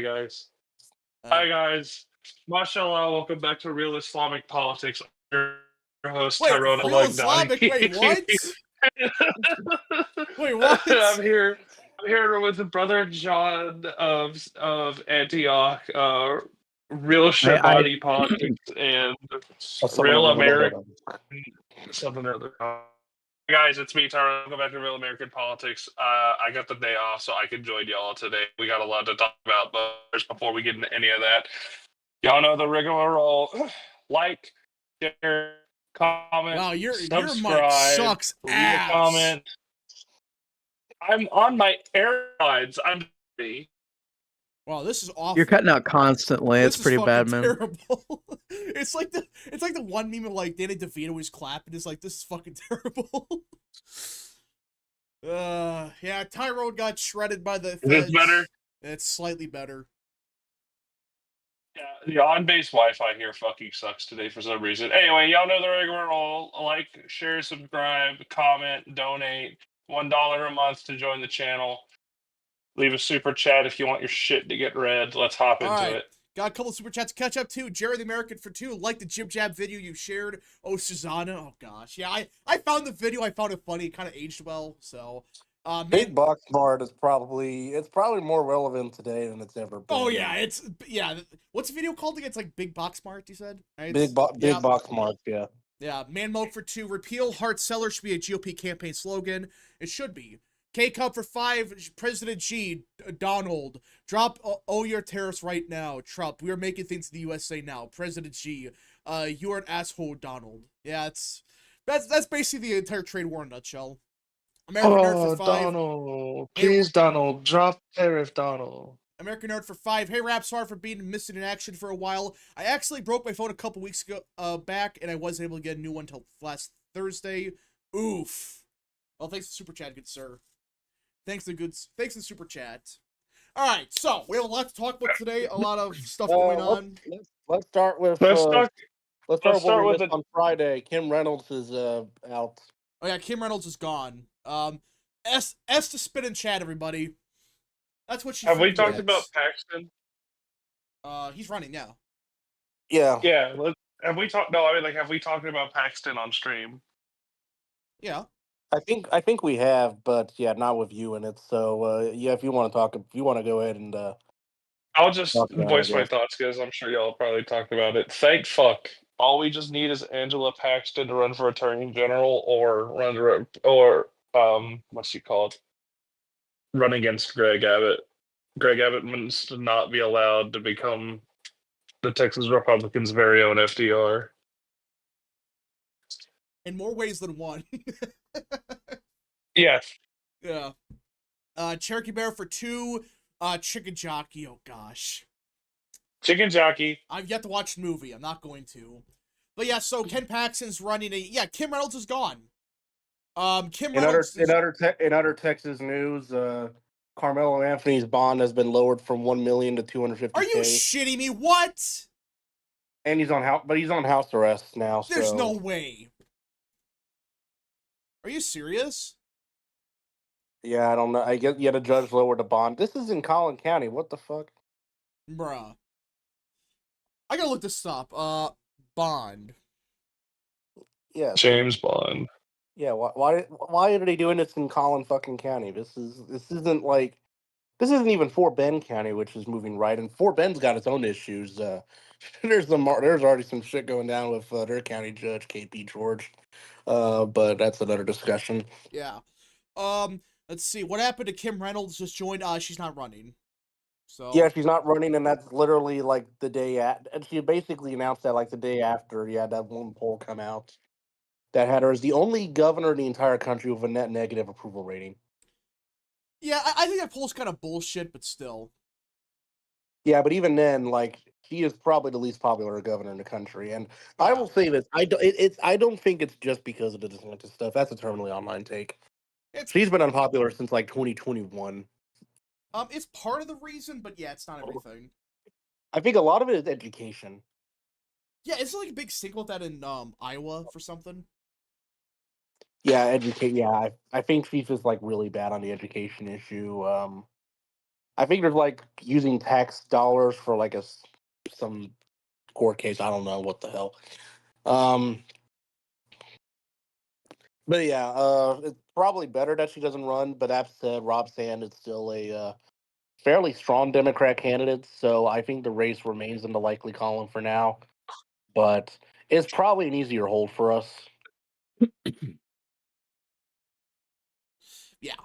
guys. Uh, Hi guys. Mashallah, welcome back to Real Islamic Politics. I'm your host wait, Tyrone real Al-Baghdadi. Islamic? Wait, what? Wait, what? I'm here with the brother John of Antioch, Real I Shabbat Politics, and someone Real hold on, hold American on. something or other. Guys, it's me, Tyrone. Welcome back to Real American Politics. I got the day off, so I can join y'all today. We got a lot to talk about, but first, before we get into any of that, y'all know the rigmarole. Like, share, comment, Wow, your mic subscribe, sucks leave a ass. comment. I'm on my AirPods. I'm ready. Wow, this is awful. You're cutting out constantly. This It's is pretty fucking bad, man. terrible. It's like the one meme of like Danny DeVito was clapping. It's like, this is fucking terrible. Yeah, Tyrone got shredded by the Is this better? It's slightly better. Yeah, the on-base Wi-Fi here fucking sucks today for some reason. Anyway, y'all know the rigmarole. Like, share, subscribe, comment, donate. $1 a month to join the channel. Leave a super chat if you want your shit to get read. Let's hop into it. Got a couple super chats to catch up to. Jerry the American for 2. Like the Jib Jab video you shared. Oh, Susanna. Oh, gosh. Yeah, I found the video. I found it funny. It kind of aged well. So, Big Box Mart is probably more relevant today than it's ever been. Oh, yeah. What's the video called again? It's like Big Box Mart, you said? Right? Big Box Mart, yeah. Yeah, Man Mode for 2. Repeal hard seller should be a GOP campaign slogan. It should be. K-Cup for 5, President G, Donald, drop all your tariffs right now, Trump. We are making things in the USA now. President G, you're an asshole, Donald. Yeah, that's basically the entire trade war in a nutshell. American Nerd for 5. Donald. Please, Donald. Drop tariff, Donald. American Nerd for 5. Hey, Rap, sorry for being missing in action for a while. I actually broke my phone a couple weeks ago, back, and I wasn't able to get a new one until last Thursday. Oof. Well, thanks to Super Chat, good sir. Thanks to Super Chat. All right, so we have a lot to talk about today. A lot of stuff going on. Let's start with on Friday. Kim Reynolds is out. Oh yeah, Kim Reynolds is gone. S to spin in chat, everybody. That's what she. Have we talked about Paxton? He's running now. Yeah. Yeah. Have we talked? No, I mean, like, have we talked about Paxton on stream? Yeah. I think we have, but yeah, not with you in it. So yeah, if you want to go ahead and I'll just voice my thoughts because I'm sure y'all probably talked about it. Thank fuck. All we just need is Angela Paxton to run for Attorney General or what's she called? Run against Greg Abbott. Greg Abbott must not be allowed to become the Texas Republicans' very own FDR. In more ways than one. Yes. Yeah. Cherokee Bear for 2. Chicken Jockey. Oh gosh. Chicken Jockey. I've yet to watch the movie. I'm not going to. But yeah, so Ken Paxton's running Kim Reynolds is gone. Kim Reynolds. In other Texas news, Carmelo Anthony's bond has been lowered from $1 million to $250K. Are you shitting me? What? And he's on house arrest now. There's no way. Are you serious? Yeah, I don't know. I guess you had a judge lower the bond. This is in Collin County. What the fuck? Bruh. I gotta look this up. Bond. Yeah. James Bond. Yeah, why are they doing this in Collin fucking County? This isn't even Fort Bend County, which is moving right, and Fort Bend's got its own issues. There's already some shit going down with their county judge, KP George. But that's another discussion. Yeah. Let's see. What happened to Kim Reynolds? Just joined. She's not running. So yeah, she's not running, and that's literally like the day and she basically announced that like the day after. Yeah, that one poll come out that had her as the only governor in the entire country with a net negative approval rating. Yeah, I think that poll's kind of bullshit, but still. Yeah, but even then, like, she is probably the least popular governor in the country, and I will say this: I don't think it's just because of the DeSantis stuff. That's a terminally online take. She's been unpopular since like 2021. It's part of the reason, but yeah, it's not everything. I think a lot of it is education. Yeah, isn't like a big single with that in Iowa for something? Yeah, I think she's just like really bad on the education issue. I think there's like using tax dollars for like some court case. I don't know what the hell. Um, but yeah, it's probably better that she doesn't run. But that said, Rob Sand is still a fairly strong Democrat candidate, so I think the race remains in the likely column for now. But it's probably an easier hold for us. Yeah.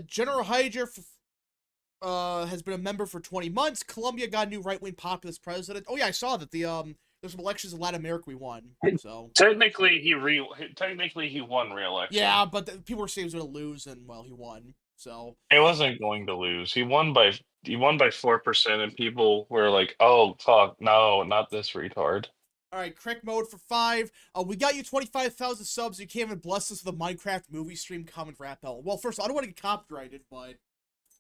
General Hydra has been a member for 20 months. Colombia got a new right-wing populist president. Oh yeah, I saw that there's some elections in Latin America we won. So Technically, he won re-election. yeah, but people were saying he was going to lose, and well, he won. So He wasn't going to lose. He won by 4%, and people were like, "Oh fuck, no, not this retard." all right, Crick mode for 5. We got you 25,000 subs. You can't even bless us with a Minecraft movie stream comment rap bell. Well, first of all, I don't want to get copyrighted, but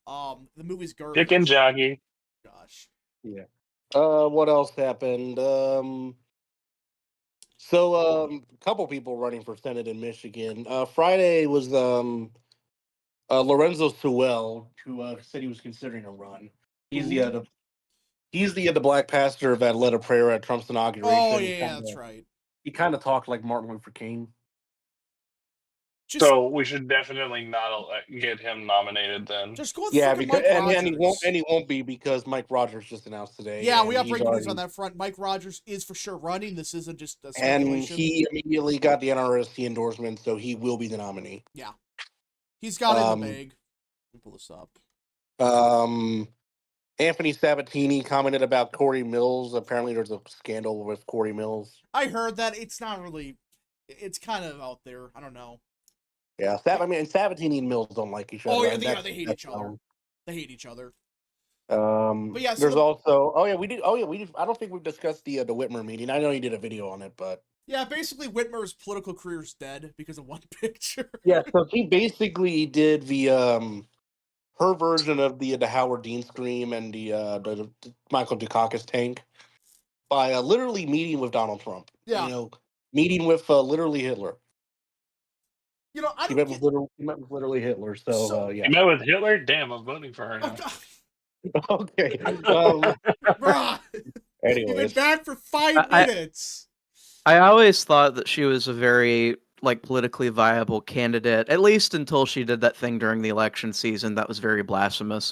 the movie's garbage. Dick and Jaggy. Gosh. Yeah. What else happened? So a couple people running for Senate in Michigan. Friday was Lorenzo Sewell, who said he was considering a run. He's the black pastor that led a prayer at Trump's inauguration. Oh yeah, that's right. He kind of talked like Martin Luther King. So we should definitely not get him nominated then. Just go with because Mike Rogers. and he won't be because Mike Rogers just announced today. Yeah, we have breaking news on that front. Mike Rogers is for sure running. This isn't just a speculation. And he immediately got the NRSC endorsement, so he will be the nominee. Yeah, he's got it in the bag. Let me pull this up. Anthony Sabatini commented about Corey Mills. Apparently, there's a scandal with Corey Mills. I heard that. It's not really. It's kind of out there. I don't know. Yeah, Sabatini and Mills don't like each other. Oh yeah, they hate each other. They hate each other. But yeah, there's also. Oh yeah, we did. Oh yeah, I don't think we've discussed the Whitmer meeting. I know you did a video on it, but yeah, basically Whitmer's political career is dead because of one picture. Yeah, so he basically did the her version of the Howard Dean scream and the Michael Dukakis tank by literally meeting with Donald Trump. Yeah, meeting with literally Hitler. I he met with literally Hitler. So yeah, he met with Hitler. Damn, I'm voting for her now. Okay. Bruh. Anyways, you've been back for 5 minutes. I always thought that she was a very politically viable candidate, at least until she did that thing during the election season that was very blasphemous.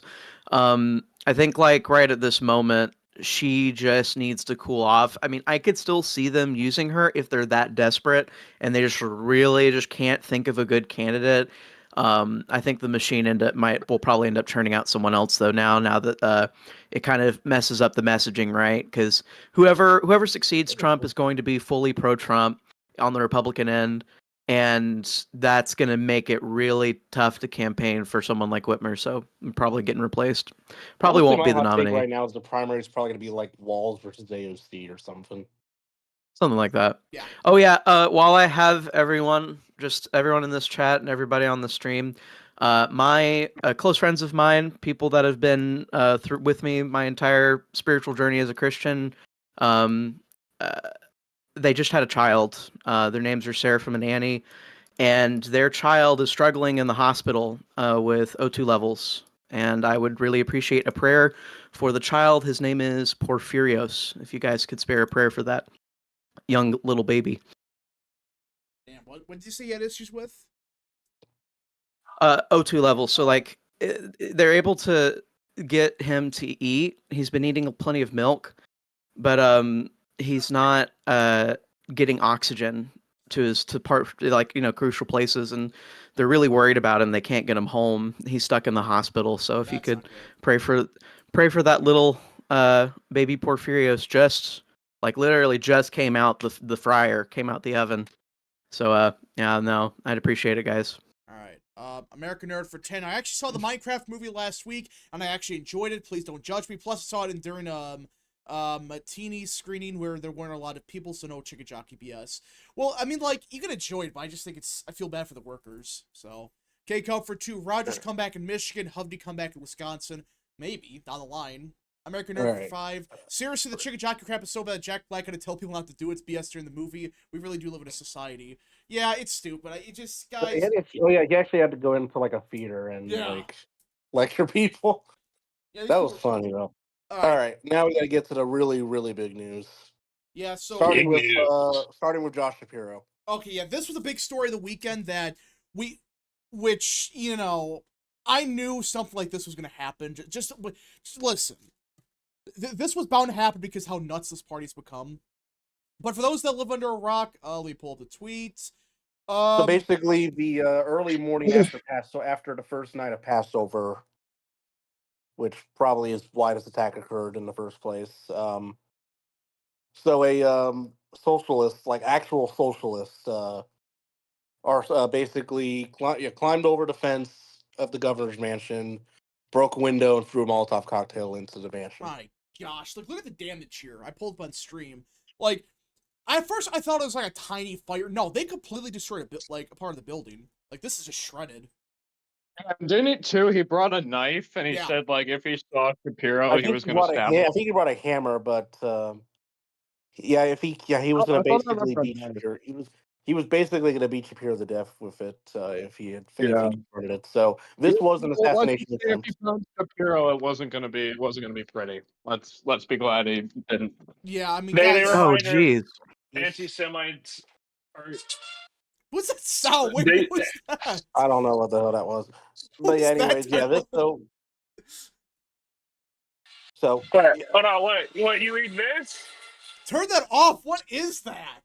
I think right at this moment, she just needs to cool off. I mean, I could still see them using her if they're that desperate and they just really just can't think of a good candidate. I think the machine will probably end up turning out someone else though now that it kind of messes up the messaging, right? Because whoever succeeds Trump is going to be fully pro-Trump on the Republican end, and that's going to make it really tough to campaign for someone like Whitmer. So I'm probably getting replaced. Probably won't be the nominee. Right now, is the primary is probably going to be like Walz versus AOC or something. Something like that. Yeah. Oh yeah. While I have everyone in this chat and everybody on the stream, my close friends of mine, people that have been with me my entire spiritual journey as a Christian, they just had a child. Their names are Seraphim and Annie, and their child is struggling in the hospital with O2 levels. And I would really appreciate a prayer for the child. His name is Porphyrios. If you guys could spare a prayer for that young little baby. Damn, what did you say you had issues with? O2 levels. So they're able to get him to eat. He's been eating plenty of milk, but he's not getting oxygen to crucial places, and they're really worried about him. They can't get him home. He's stuck in the hospital. So if you could pray for that little baby Porphyrios, just literally just came out the fryer, came out the oven. So yeah, no, I'd appreciate it, guys. All right. American Nerd for 10. I actually saw the Minecraft movie last week, and I actually enjoyed it. Please don't judge me. Plus, I saw it during a teeny screening where there weren't a lot of people, so no chicken jockey BS. Well, I mean, you can enjoy it, but I just think I feel bad for the workers. So, K-Cup for 2. Rogers come back in Michigan. Hovde come back in Wisconsin. Maybe, down the line. American Nerd for 5. Seriously, the chicken jockey crap is so bad that Jack Black had to tell people not to do it. It's BS during the movie. We really do live in a society. Yeah, it's stupid. It just, guys... Oh yeah, he actually had to go into a theater and lecture people. Yeah, these That people was funny though. All All right. right, now we got to get to the really, really big news. Yeah. So Big news. Starting with Josh Shapiro. okay, yeah, this was a big story of the weekend that which I knew something like this was gonna happen. Just listen, this was bound to happen because how nuts this party's become. But for those that live under a rock, let me pull up the tweets. So basically, the early morning after the first night of Passover, which probably is why this attack occurred in the first place. So a socialist, like actual socialists, are basically climbed over the fence of the governor's mansion, broke a window, and threw a Molotov cocktail into the mansion. My gosh, like look at the damage here. I pulled up on stream. Like at first I thought it was like a tiny fire. No, they completely destroyed a part of the building. Like this is just shredded. Didn't it too? He brought a knife and he Yeah. said like if he saw Shapiro, I he think was he going to brought a stab I him. think he brought a hammer, but he was I going to thought I basically remember beat that. Shapiro. He was basically going to beat Shapiro to death with it if he Yeah. started it. So this was an Well, let's assassination just say if attempt. he found Shapiro, it wasn't going to be pretty. Let's be glad he didn't. Yeah, I mean, Daily guys, Oh, reminder: jeez. anti-Semites are. what's that sound? Wait, They, what was that? I don't know what the hell that was, What but yeah. is that, Anyways, yeah. Tyrone? What? Yeah. Hold on, what? You eat this? Turn that off. What is that?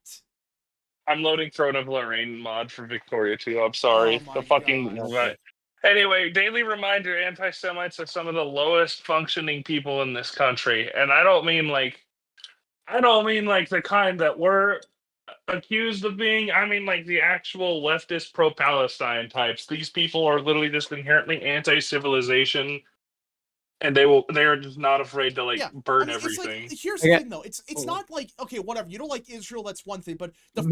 I'm loading Throne of Lorraine mod for Victoria too. I'm Oh sorry. my The fucking. gosh. Okay. Anyway, daily reminder: anti-Semites are some of the lowest functioning people in this country, and I don't mean like the kind that we're accused of being. I mean like the actual leftist pro-Palestine types. These people are literally just inherently anti-civilization, and they are just not afraid to like Yeah, burn I mean, it's like everything. here's the thing though. It's not like okay, whatever. You don't like Israel, that's one thing, but The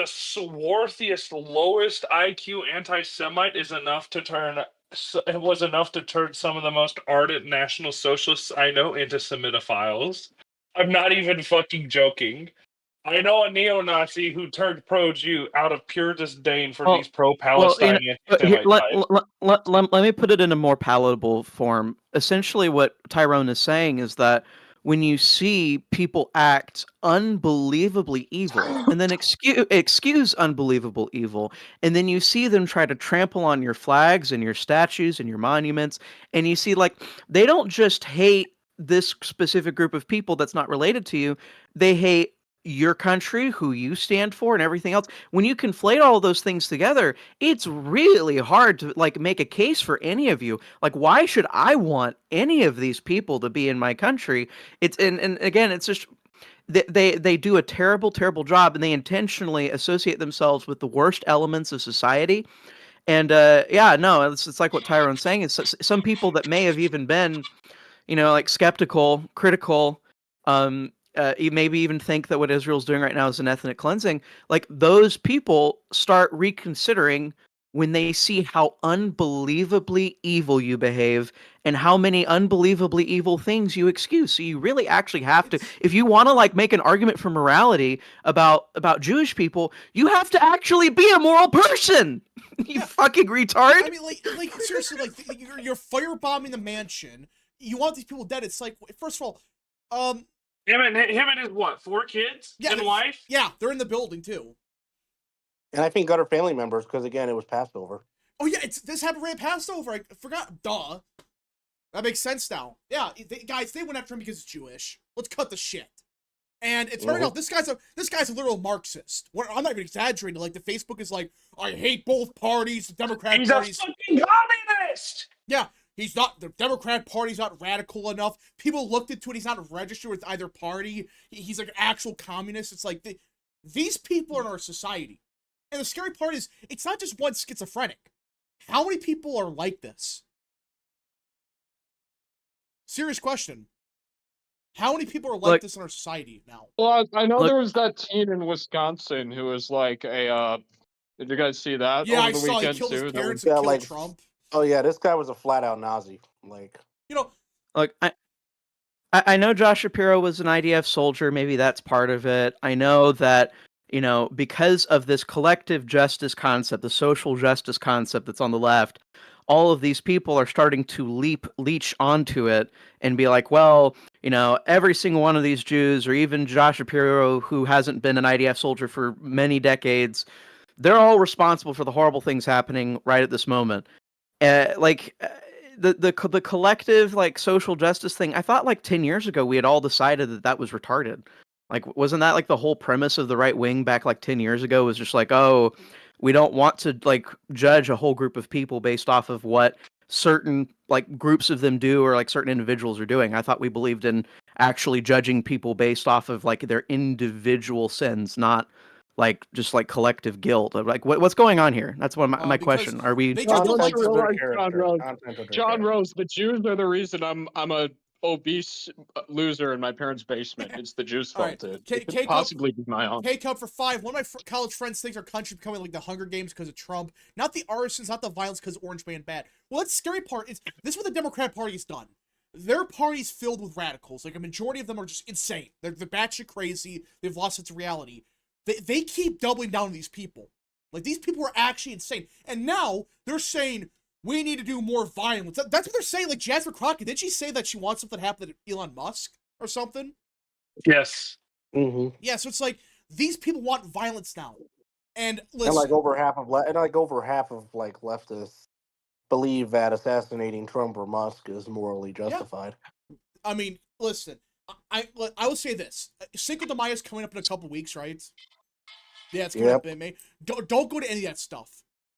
swarthiest, lowest IQ anti-Semite was enough to turn some of the most ardent National Socialists I know into Semitophiles. I'm not even fucking joking. I know a neo-Nazi who turned pro-Jew out of pure disdain for Well, these pro-Palestine here, anti-Semite types. let me put it in a more palatable form. Essentially, what Tyrone is saying is that when you see people act unbelievably evil, and then excuse unbelievable evil, and then you see them try to trample on your flags and your statues and your monuments, and you see like they don't just hate this specific group of people that's not related to you, they hate your country, who you stand for, and everything else. When you conflate all those things together, it's really hard to like make a case for any of you. Like, why should I want any of these people to be in my country? It's and again, it's just they do a terrible job, and they intentionally associate themselves with the worst elements of society. And yeah, no, it's like what Tyrone's saying is some people that may have even been like skeptical, critical, you maybe even think that what Israel's doing right now is an ethnic cleansing. Like those people start reconsidering when they see how unbelievably evil you behave and how many unbelievably evil things you excuse. So you really actually have to, if you want to like make an argument for morality about Jewish people, you have to actually be a moral person. You fucking retard. I mean, like seriously, like you're firebombing the mansion. You want these people dead. It's like, first of all, Him and his what? 4 kids yeah, and wife. yeah, they're in the building too. And I think other family members, because again, it was Passover. Oh yeah, this happened right past over. I forgot. Duh. That makes sense now. Yeah, guys, they went after him because he's Jewish. Let's cut the shit. And it turned out this guy's a literal Marxist. I'm not even exaggerating. Like the Facebook is like, I hate both parties. The Democrat party's a fucking communist. Yeah, the Democrat Party's not radical enough. People looked into it. He's not registered with either party. He's like an actual communist. It's like these people are in our society. And the scary part is, it's not just one schizophrenic. How many people are like this? Serious question. How many people are like this in our society now? Well, I know there was that teen in Wisconsin who was like a. Did you guys see that? Yeah, over I the saw he weekend killed his too? parents and killed Trump. Oh yeah, this guy was a flat out Nazi. Like, Look, I know Josh Shapiro was an IDF soldier. Maybe that's part of it. I know that, because of this collective justice concept, the social justice concept that's on the left, all of these people are starting to leech onto it and be like, well, every single one of these Jews, or even Josh Shapiro, who hasn't been an IDF soldier for many decades, they're all responsible for the horrible things happening right at this moment. The collective like social justice thing, I thought like 10 years ago we had all decided that was retarded. Like, wasn't that like the whole premise of the right wing back like 10 years ago, was just like, oh, we don't want to like judge a whole group of people based off of what certain like groups of them do, or like certain individuals are doing. I thought we believed in actually judging people based off of like their individual sins, not like just like collective guilt. Like what's going on here? That's what my Because question. Are we they just don't Don't like you Content of their realize, character. Content of their John character. Rose, the Jews are the reason I'm a obese loser in my parents' basement. It's the Jews' All right, fault. It K- could K-Cup- possibly be my own. K-Cup for 5. One of my college friends thinks our country becoming like the Hunger Games because of Trump. Not the arsons, not the violence because Orange Man bad. Well, that's the scary part. Is this is what the Democrat Party has done? Their party's filled with radicals. Like a majority of them are just insane. They're batshit crazy. They've lost sense of reality. They keep doubling down on these people. Like, these people are actually insane. And now they're saying we need to do more violence. That's what they're saying. Like, Jasmine Crockett, did she say that she wants something to happen to Elon Musk or something? Yes. Mm-hmm. Yeah, so it's like these people want violence now. And listen, And like over half of leftists believe that assassinating Trump or Musk is morally justified. I mean, listen, I will say this: Cinco de Mayo is coming up in a couple weeks, right? Yeah, it's coming up in May. Don't go to any of that stuff,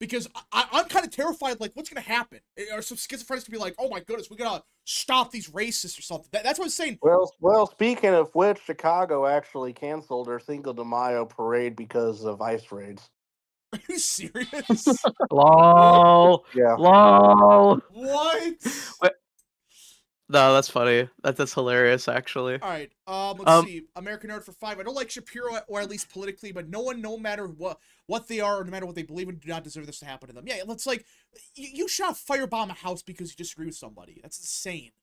because I'm kind of terrified. Like, what's gonna happen? Are some schizophrenics to be like, oh my goodness, we gotta stop these racists or something? That's what I'm saying. Well, speaking of which, Chicago actually canceled their Cinco de Mayo parade because of ICE raids. Are you serious? lol Yeah. lol What? No, that's funny. That's hilarious, actually. All right. Let's see. American Nerd for 5. I don't like Shapiro, or at least politically, but no one, no matter what they are, or no matter what they believe in, do not deserve this to happen to them. Yeah, it's like you shot firebomb a house because you disagree with somebody. That's insane.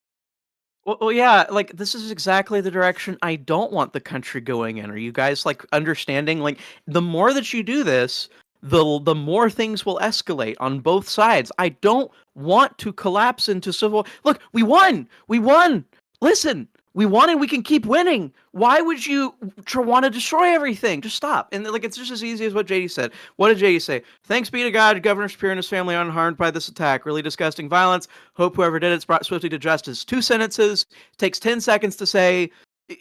Well, yeah, like this is exactly the direction I don't want the country going in. Are you guys like understanding? Like, the more that you do this, the more things will escalate on both sides. I don't want to collapse into civil. Look, we won. We won. Listen, we won, and we can keep winning. Why would you want to destroy everything? Just stop. And like, it's just as easy as what JD said. What did JD say? Thanks be to God, Governor Shapiro and his family are unharmed by this attack. Really disgusting violence. Hope whoever did it's brought swiftly to justice. 2 sentences. Takes 10 seconds to say.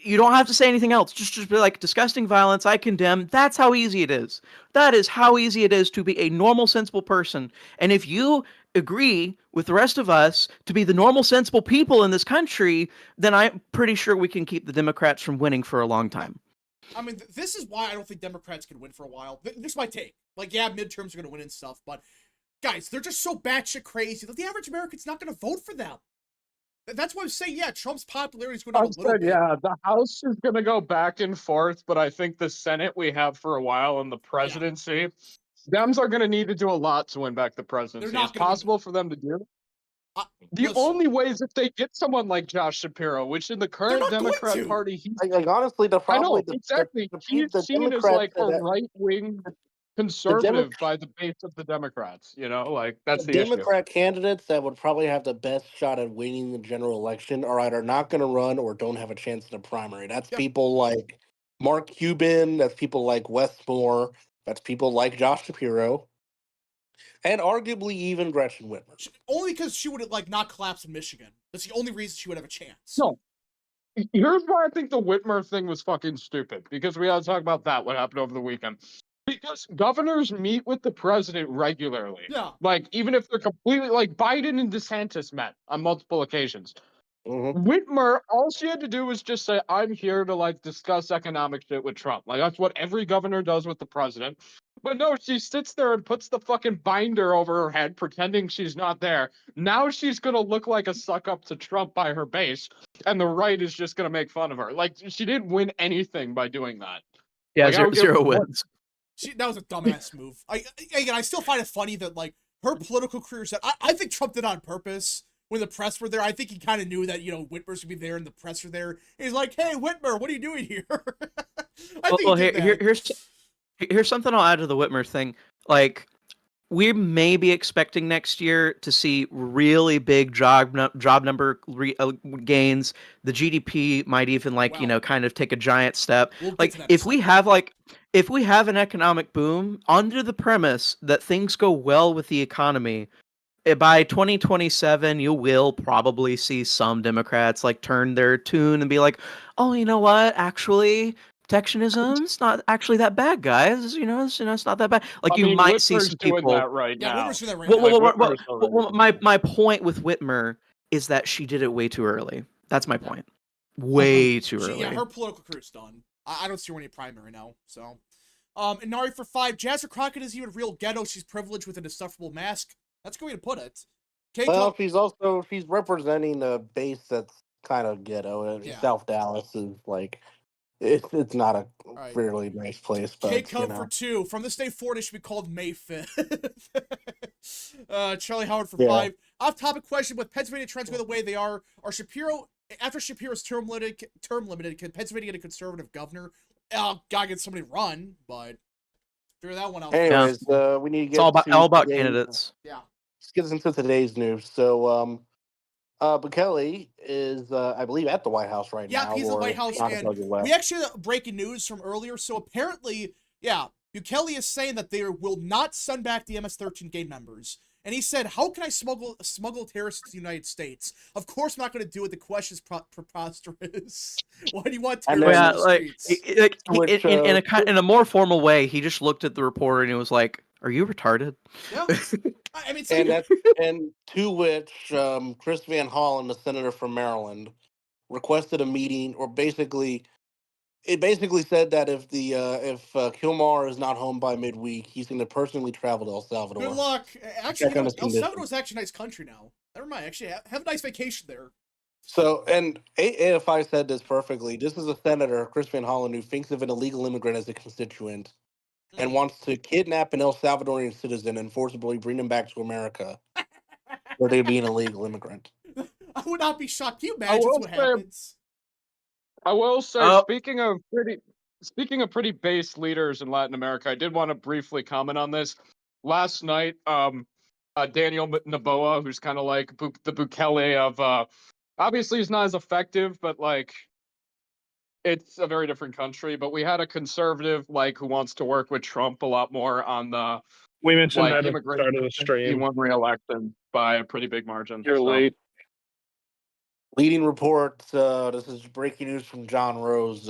You don't have to say anything else. Just be like, disgusting violence, I condemn. That's how easy it is. That is how easy it is to be a normal, sensible person. And if you agree with the rest of us to be the normal, sensible people in this country, then I'm pretty sure we can keep the Democrats from winning for a long time. I mean, this is why I don't think Democrats can win for a while. This is my take. Like, yeah, midterms are going to win and stuff, but guys, they're just so batshit crazy that the average American's not going to vote for them. That's why I'm saying, yeah, Trump's popularity is going down a little bit. Yeah, the House is going to go back and forth, but I think the Senate we have for a while and the presidency, Dems are going to need to do a lot to win back the presidency. It's possible for them to do. The only way is if they get someone like Josh Shapiro, which in the current Democrat Party, he's like honestly, exactly. He's seen as like a right-wing conservative by the base of the Democrats. You know, like that's the Democrat issue. candidates that would probably have the best shot at winning the general election are either not going to run or don't have a chance in the primary. That's people like Mark Cuban. That's people like Wes Moore. That's people like Josh Shapiro. And arguably even Gretchen Whitmer. Only because she would like not collapse in Michigan. That's the only reason she would have a chance. No. Here's why I think the Whitmer thing was fucking stupid. Because we gotta talk about that, what happened over the weekend. Because governors meet with the president regularly. Yeah. Like, even if they're completely like Biden and DeSantis met on multiple occasions. Mm-hmm. Whitmer, all she had to do was just say, I'm here to like discuss economic shit with Trump. Like, that's what every governor does with the president. But no, she sits there and puts the fucking binder over her head, pretending she's not there. Now she's gonna look like a suck up to Trump by her base, and the right is just gonna make fun of her. Like, she didn't win anything by doing that. Yeah, like, zero wins. That was a dumbass move. I still find it funny that like her political career set. I think Trump did it on purpose. When the press were there, I think he kind of knew that, Whitmer's would be there and the press were there. And he's like, hey, Whitmer, what are you doing here? Here's something I'll add to the Whitmer thing. Like, we may be expecting next year to see really big job number gains. The GDP might even Wow. kind of take a giant step. We'll get Like to that in a if we have an economic boom under the premise that things go well with the economy, by 2027 you will probably see some Democrats turn their tune and be like, oh, you know what, actually protectionism's not actually that bad, guys. It's not that bad. I You mean, might see Whitmer's some doing people. that right Yeah, now. Whitmer's doing that right Well, now. well, Like, well, Whitmer's well, already. my point with Whitmer is that she did it way too early. That's my Yeah. point. Way too Yeah, early. her political career's done. I don't see her in any primary now. So, and Nari for 5. Jasper Crockett is even real ghetto. She's privileged with an insufferable mask. That's a good way to put it. Well, she's representing a base that's kind of ghetto. Yeah. South Dallas is like it's not a right. really nice place, K but Cub for 2. From this day forward, it should be called May 5th. Charlie Howard for 5. Off topic question: with Pennsylvania trends go the way they are Shapiro after Shapiro's term limited? Can Pennsylvania get a conservative governor? Gotta get somebody run, but figure that one out. Anyways, we need to get It's all about candidates. Yeah. Let's get into today's news. So, Bukele is, I believe, at the White House right now. Yeah, he's at the White House, and we actually have breaking news from earlier. So apparently, yeah, Bukele is saying that they will not send back the MS-13 gang members. And he said, how can I smuggle terrorists to the United States? Of course I'm not going to do it. The question is preposterous. Why do you want terrorists in the streets? In a more formal way, he just looked at the reporter and he was like, are you retarded? Yeah. I mean, and to which Chris Van Hollen, the senator from Maryland, requested a meeting, or it basically said that if Kilmar is not home by midweek, he's going to personally travel to El Salvador. Good luck. Actually, El Salvador is actually a nice country now. Never mind. Actually, have a nice vacation there. So, and AFI said this perfectly. This is a senator, Chris Van Hollen, who thinks of an illegal immigrant as a constituent and wants to kidnap an El Salvadorian citizen and forcibly bring him back to America where they'd be an illegal immigrant. I would not be shocked. Can you imagine what happens? I will say, speaking of pretty base leaders in Latin America, I did want to briefly comment on this. Last night, Daniel Noboa, who's kind of like the Bukele of, obviously he's not as effective, but it's a very different country. But we had a conservative who wants to work with Trump a lot more on the we mentioned that at the immigration. start of the stream. He won re-election by a pretty big margin. You're late. Leading report. This is breaking news from John Rose.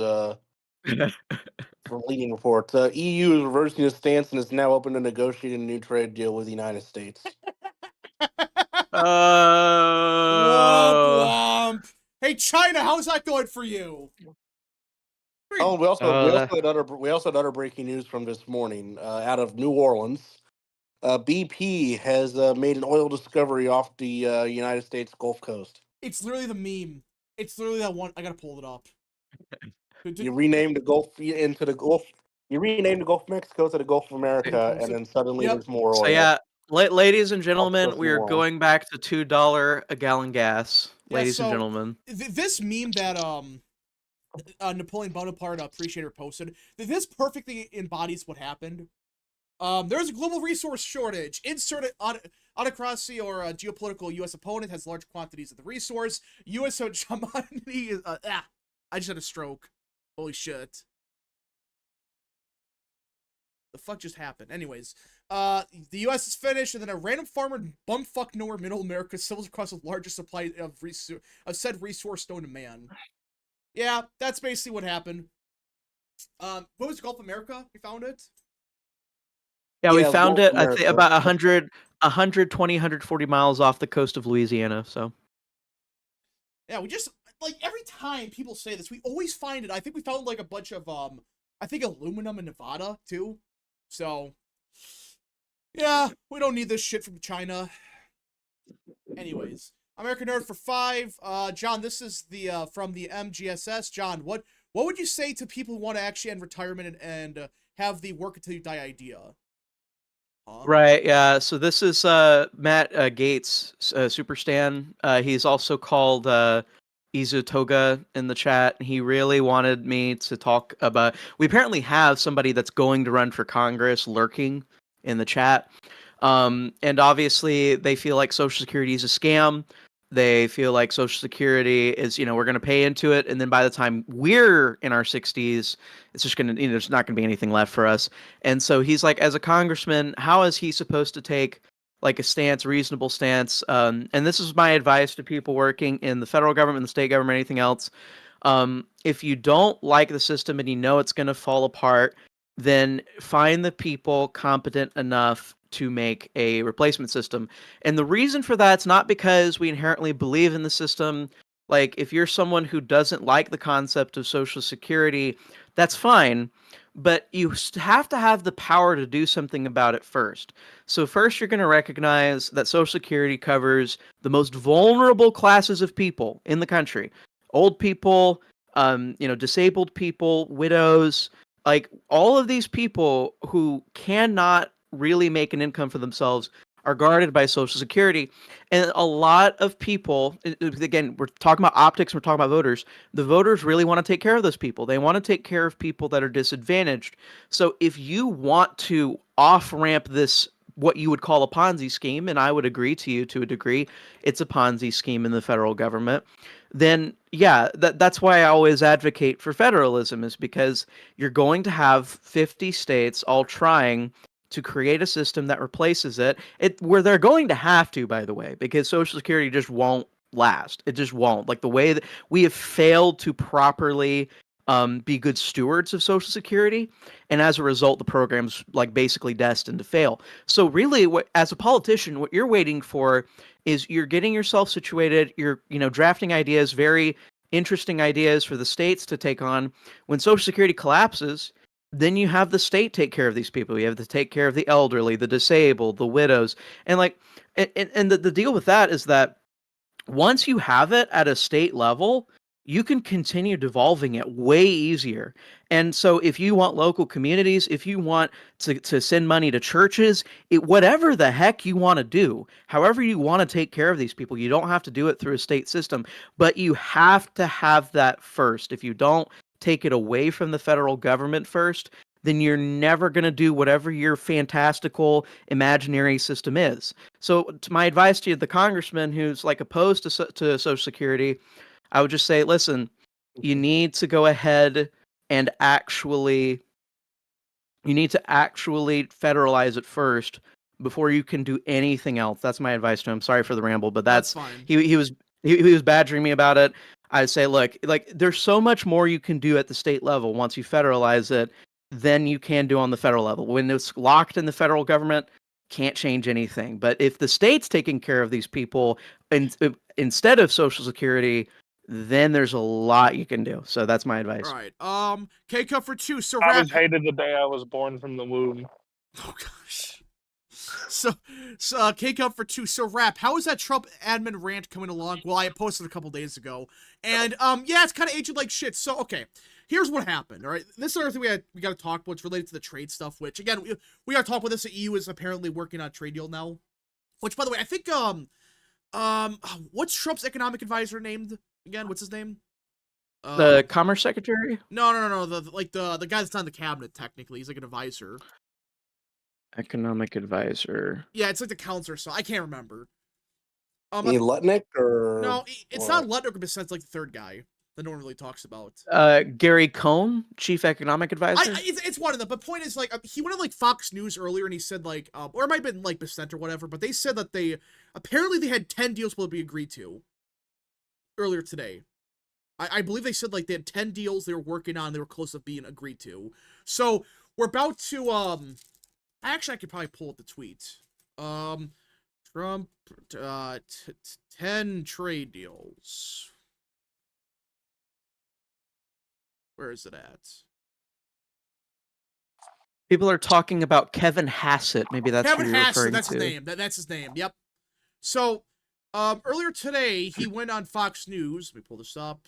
From leading reports, EU is reversing its stance and is now open to negotiating a new trade deal with the United States. Womp womp. Hey, China, how's that going for you? Oh, we also had other breaking news from this morning out of New Orleans. BP has made an oil discovery off the United States Gulf Coast. It's literally the meme. It's literally that one. I gotta pull it up. You renamed the Gulf into the Gulf. You renamed the Gulf of Mexico to the Gulf of America, and then suddenly there's more oil. So yeah, ladies and gentlemen, we are going back to $2 a gallon gas. Yeah, ladies and gentlemen, this meme that Napoleon Bonaparte appreciator posted, this perfectly embodies what happened. There's a global resource shortage. Insert autocracy or a geopolitical U.S. opponent has large quantities of the resource. U.S. hegemony is I just had a stroke. Holy shit. The fuck just happened? Anyways, the U.S. is finished, and then a random farmer in bumfuck nowhere middle America stumbles across the largest supply of said resource known to man. Yeah, that's basically what happened. What was Gulf America? We found it? Yeah, we found it, I think, about 120, 140 miles off the coast of Louisiana, so. Yeah, we just, every time people say this, we always find it. I think we found, a bunch of, I think aluminum in Nevada, too. So, yeah, we don't need this shit from China. Anyways, American Nerd for 5. John, this is the from the MGSS. John, what would you say to people who want to actually end retirement and have the work until you die idea? Huh? Right, yeah. So this is Matt Gates, Super Stan. He's also called Izutoga in the chat. He really wanted me to talk about. We apparently have somebody that's going to run for Congress lurking in the chat. And obviously, they feel like Social Security is a scam. They feel like Social Security is, we're going to pay into it, and then by the time we're in our 60s, it's just going to, there's not going to be anything left for us. And so he's like, as a congressman, how is he supposed to take like a stance, reasonable stance? And this is my advice to people working in the federal government, the state government, anything else. If you don't like the system and you know it's going to fall apart, then find the people competent enough to make a replacement system. And the reason for that's not because we inherently believe in the system. Like, if you're someone who doesn't like the concept of Social Security, that's fine. But you have to have the power to do something about it first. So first, you're going to recognize that Social Security covers the most vulnerable classes of people in the country. Old people, disabled people, widows, like all of these people who cannot really make an income for themselves are guarded by Social Security. And a lot of people, again, we're talking about optics, we're talking about voters. The voters really want to take care of those people. They want to take care of people that are disadvantaged. So if you want to off-ramp this, what you would call a Ponzi scheme, and I would agree to you to a degree, it's a Ponzi scheme in the federal government, then yeah, that's why I always advocate for federalism, is because you're going to have 50 states all trying to create a system that replaces it, where they're going to have to, by the way, because Social Security just won't last. It just won't. Like, the way that we have failed to properly be good stewards of Social Security, and as a result, the program's like basically destined to fail. So really, as a politician, what you're waiting for is you're getting yourself situated. You're drafting ideas, very interesting ideas for the states to take on. When Social Security collapses, then you have the state take care of these people. You have to take care of the elderly, the disabled, the widows, and the deal with that is that once you have it at a state level, you can continue devolving it way easier. And so if you want local communities, if you want to send money to churches, whatever the heck you want to do, however you want to take care of these people, you don't have to do it through a state system, but you have to have that first. If you don't take it away from the federal government first, then you're never going to do whatever your fantastical imaginary system is. So my advice to you, the congressman who's like opposed to Social Security, I would just say, listen, you need to go ahead and actually federalize it first before you can do anything else. That's my advice to him. Sorry for the ramble, but that's fine. He was badgering me about it. I'd say, look, like, there's so much more you can do at the state level once you federalize it than you can do on the federal level. When it's locked in the federal government, can't change anything. But if the state's taking care of these people instead of Social Security, then there's a lot you can do. So that's my advice. All right. K-Cup for 2. So I was hated the day I was born from the womb. Oh gosh. So K-Cup for 2. So Rap, how is that Trump admin rant coming along? Well, I posted a couple days ago, and yeah, it's kind of aging like shit. So okay, here's what happened. All right, this is another thing we got to talk about. It's related to the trade stuff, which again we got to talk about this. The EU is apparently working on a trade deal now. Which, by the way, I think what's Trump's economic advisor named again? What's his name? The Commerce Secretary? No. The guy that's on the cabinet. Technically, he's like an advisor. Economic advisor. Yeah, it's like the counselor. So I can't remember. Lutnick or no, it's not Lutnick, but it's like the third guy that no one really talks about. Gary Cohn, chief economic advisor. It's one of them. But point is, like, he went on like Fox News earlier, and he said like, or it might have been like Becent or whatever. But they said that they had 10 deals will be agreed to earlier today. I believe they said like they had 10 deals they were working on. They were close to being agreed to. So we're about to actually, I could probably pull up the tweet. Trump, 10 trade deals. Where is it at? People are talking about Kevin Hassett. Maybe that's Kevin who you're Hassett. referring That's to. his name. That's his name. Yep. So, earlier today, he went on Fox News. Let me pull this up.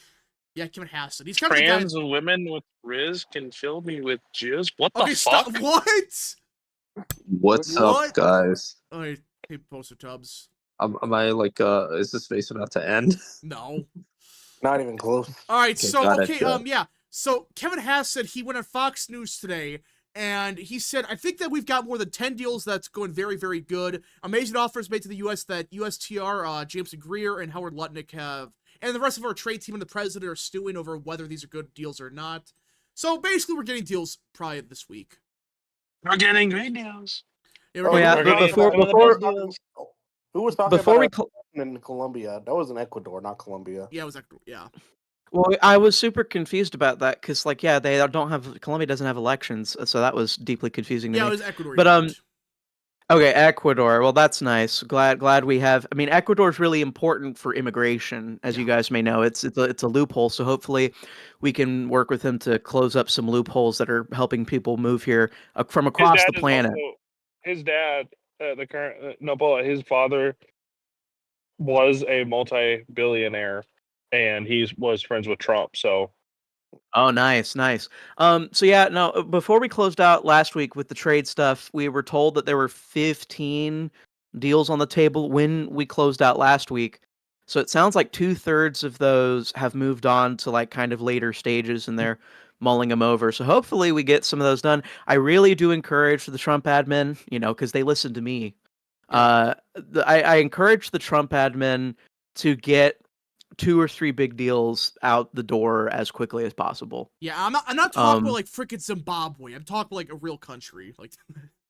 Yeah, Kevin Hassett. He's kind of Trans women with Riz can fill me with jizz. What the fuck? Stop. What? What's up, guys? Oh, hey, Poster Tubbs. Am I like, is this face about to end? No. Not even close. All right, Okay, so, got it, okay, got it. yeah. So, Kevin Hassett, he went on Fox News today, And he said, I think that we've got more than 10 deals that's going very, very good. Amazing offers made to the U.S. that USTR, Jameson Greer, and Howard Lutnick have, and the rest of our trade team and the president are stewing over whether these are good deals or not. So basically, we're getting deals probably this week. We're getting great deals. Yeah, Oh, we're yeah, getting but getting before some of the before best deals. Who was talking before we about in Colombia? That was in Ecuador, not Colombia. Yeah, it was Ecuador. Yeah. well, I was super confused about that because, like, yeah, they don't have Colombia doesn't have elections, so that was deeply confusing to Yeah, me. it was Ecuador. But you okay, Ecuador. Well, that's nice. Glad we have. I mean, Ecuador is really important for immigration, as you Yeah. guys may know. It's a loophole, so hopefully we can work with them to close up some loopholes that are helping people move here from His across dad the is planet. also his dad. The current Noboa, his father was a multi-billionaire, and he was friends with Trump. So Oh, nice, nice. So yeah, no, before we closed out last week with the trade stuff, we were told that there were 15 deals on the table when we closed out last week. So it sounds like 2/3 of those have moved on to like kind of later stages and they're mulling them over. So hopefully we get some of those done. I really do encourage the Trump admin, because they listen to me. I encourage the Trump admin to get 2 or 3 big deals out the door as quickly as possible. Yeah, I'm not talking about Um, like freaking Zimbabwe. I'm talking about like a real country. Like,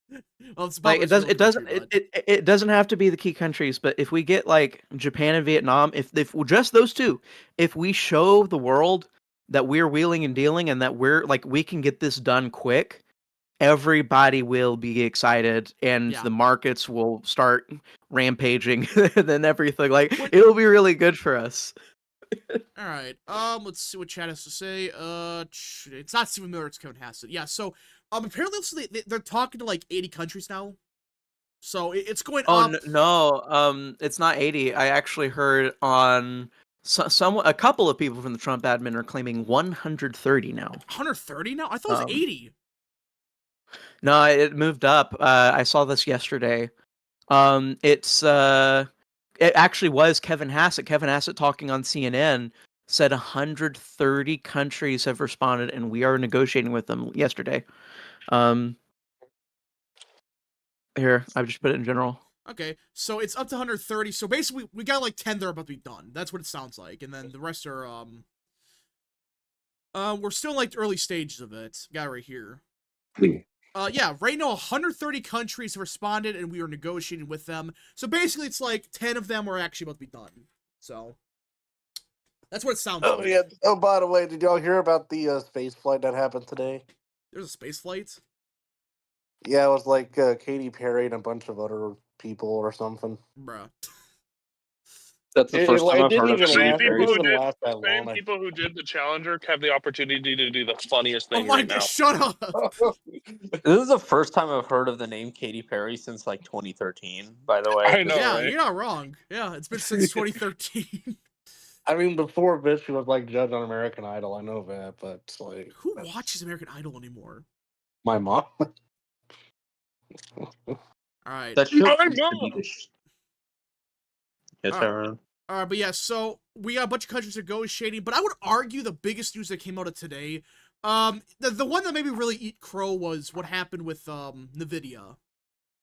well, like Zimbabwe's a real country, but it doesn't have to be the key countries, but if we get like Japan and Vietnam, if just those two, if we show the world that we're wheeling and dealing and that we're like we can get this done quick, everybody will be excited and Yeah. the markets will start rampaging and then everything like What- it'll be really good for us. all right. Let's see what chat has to say. It's not Stephen Miller. It's Kevin Hassett. Yeah. So, apparently, also they're talking to like 80 countries now. So it's going Oh up. no, it's not 80. I actually heard on a couple of people from the Trump admin are claiming 130 now. 130 now. I thought it was Um, 80. No, it moved up. I saw this yesterday. It actually was Kevin Hassett. Kevin Hassett talking on CNN said 130 countries have responded, and we are negotiating with them yesterday. Here, I've just put it in general. Okay, so it's up to 130. So basically, we got like 10 that are about to be done. That's what it sounds like, and then the rest are we're still in like the early stages of it. Got it right here. Yeah, right now 130 countries have responded, and we are negotiating with them. So basically, it's like 10 of them are actually about to be done. So that's what it sounds Oh like. yeah. Oh, by the way, did y'all hear about the space flight that happened today? There's a space flight. Yeah, it was like Katy Perry and a bunch of other people or something. Bruh. That's the first time It I've didn't heard of even same last. It people didn't who even did last that the same long. people who did the Challenger have the opportunity to do the funniest Oh thing my right god, now. shut up. This is the first time I've heard of the name Katy Perry since like 2013. By the way, I know, Yeah, right? you're not wrong. Yeah, it's been since 2013. I mean, before this, she was like judge on American Idol. I know that, but it's like Who watches American Idol anymore? my mom. All right. that show My used to mom! be the Yes, Alright. Aaron. But yeah, so we got a bunch of countries negotiating, but I would argue the biggest news that came out of today, the one that made me really eat crow was what happened with Nvidia.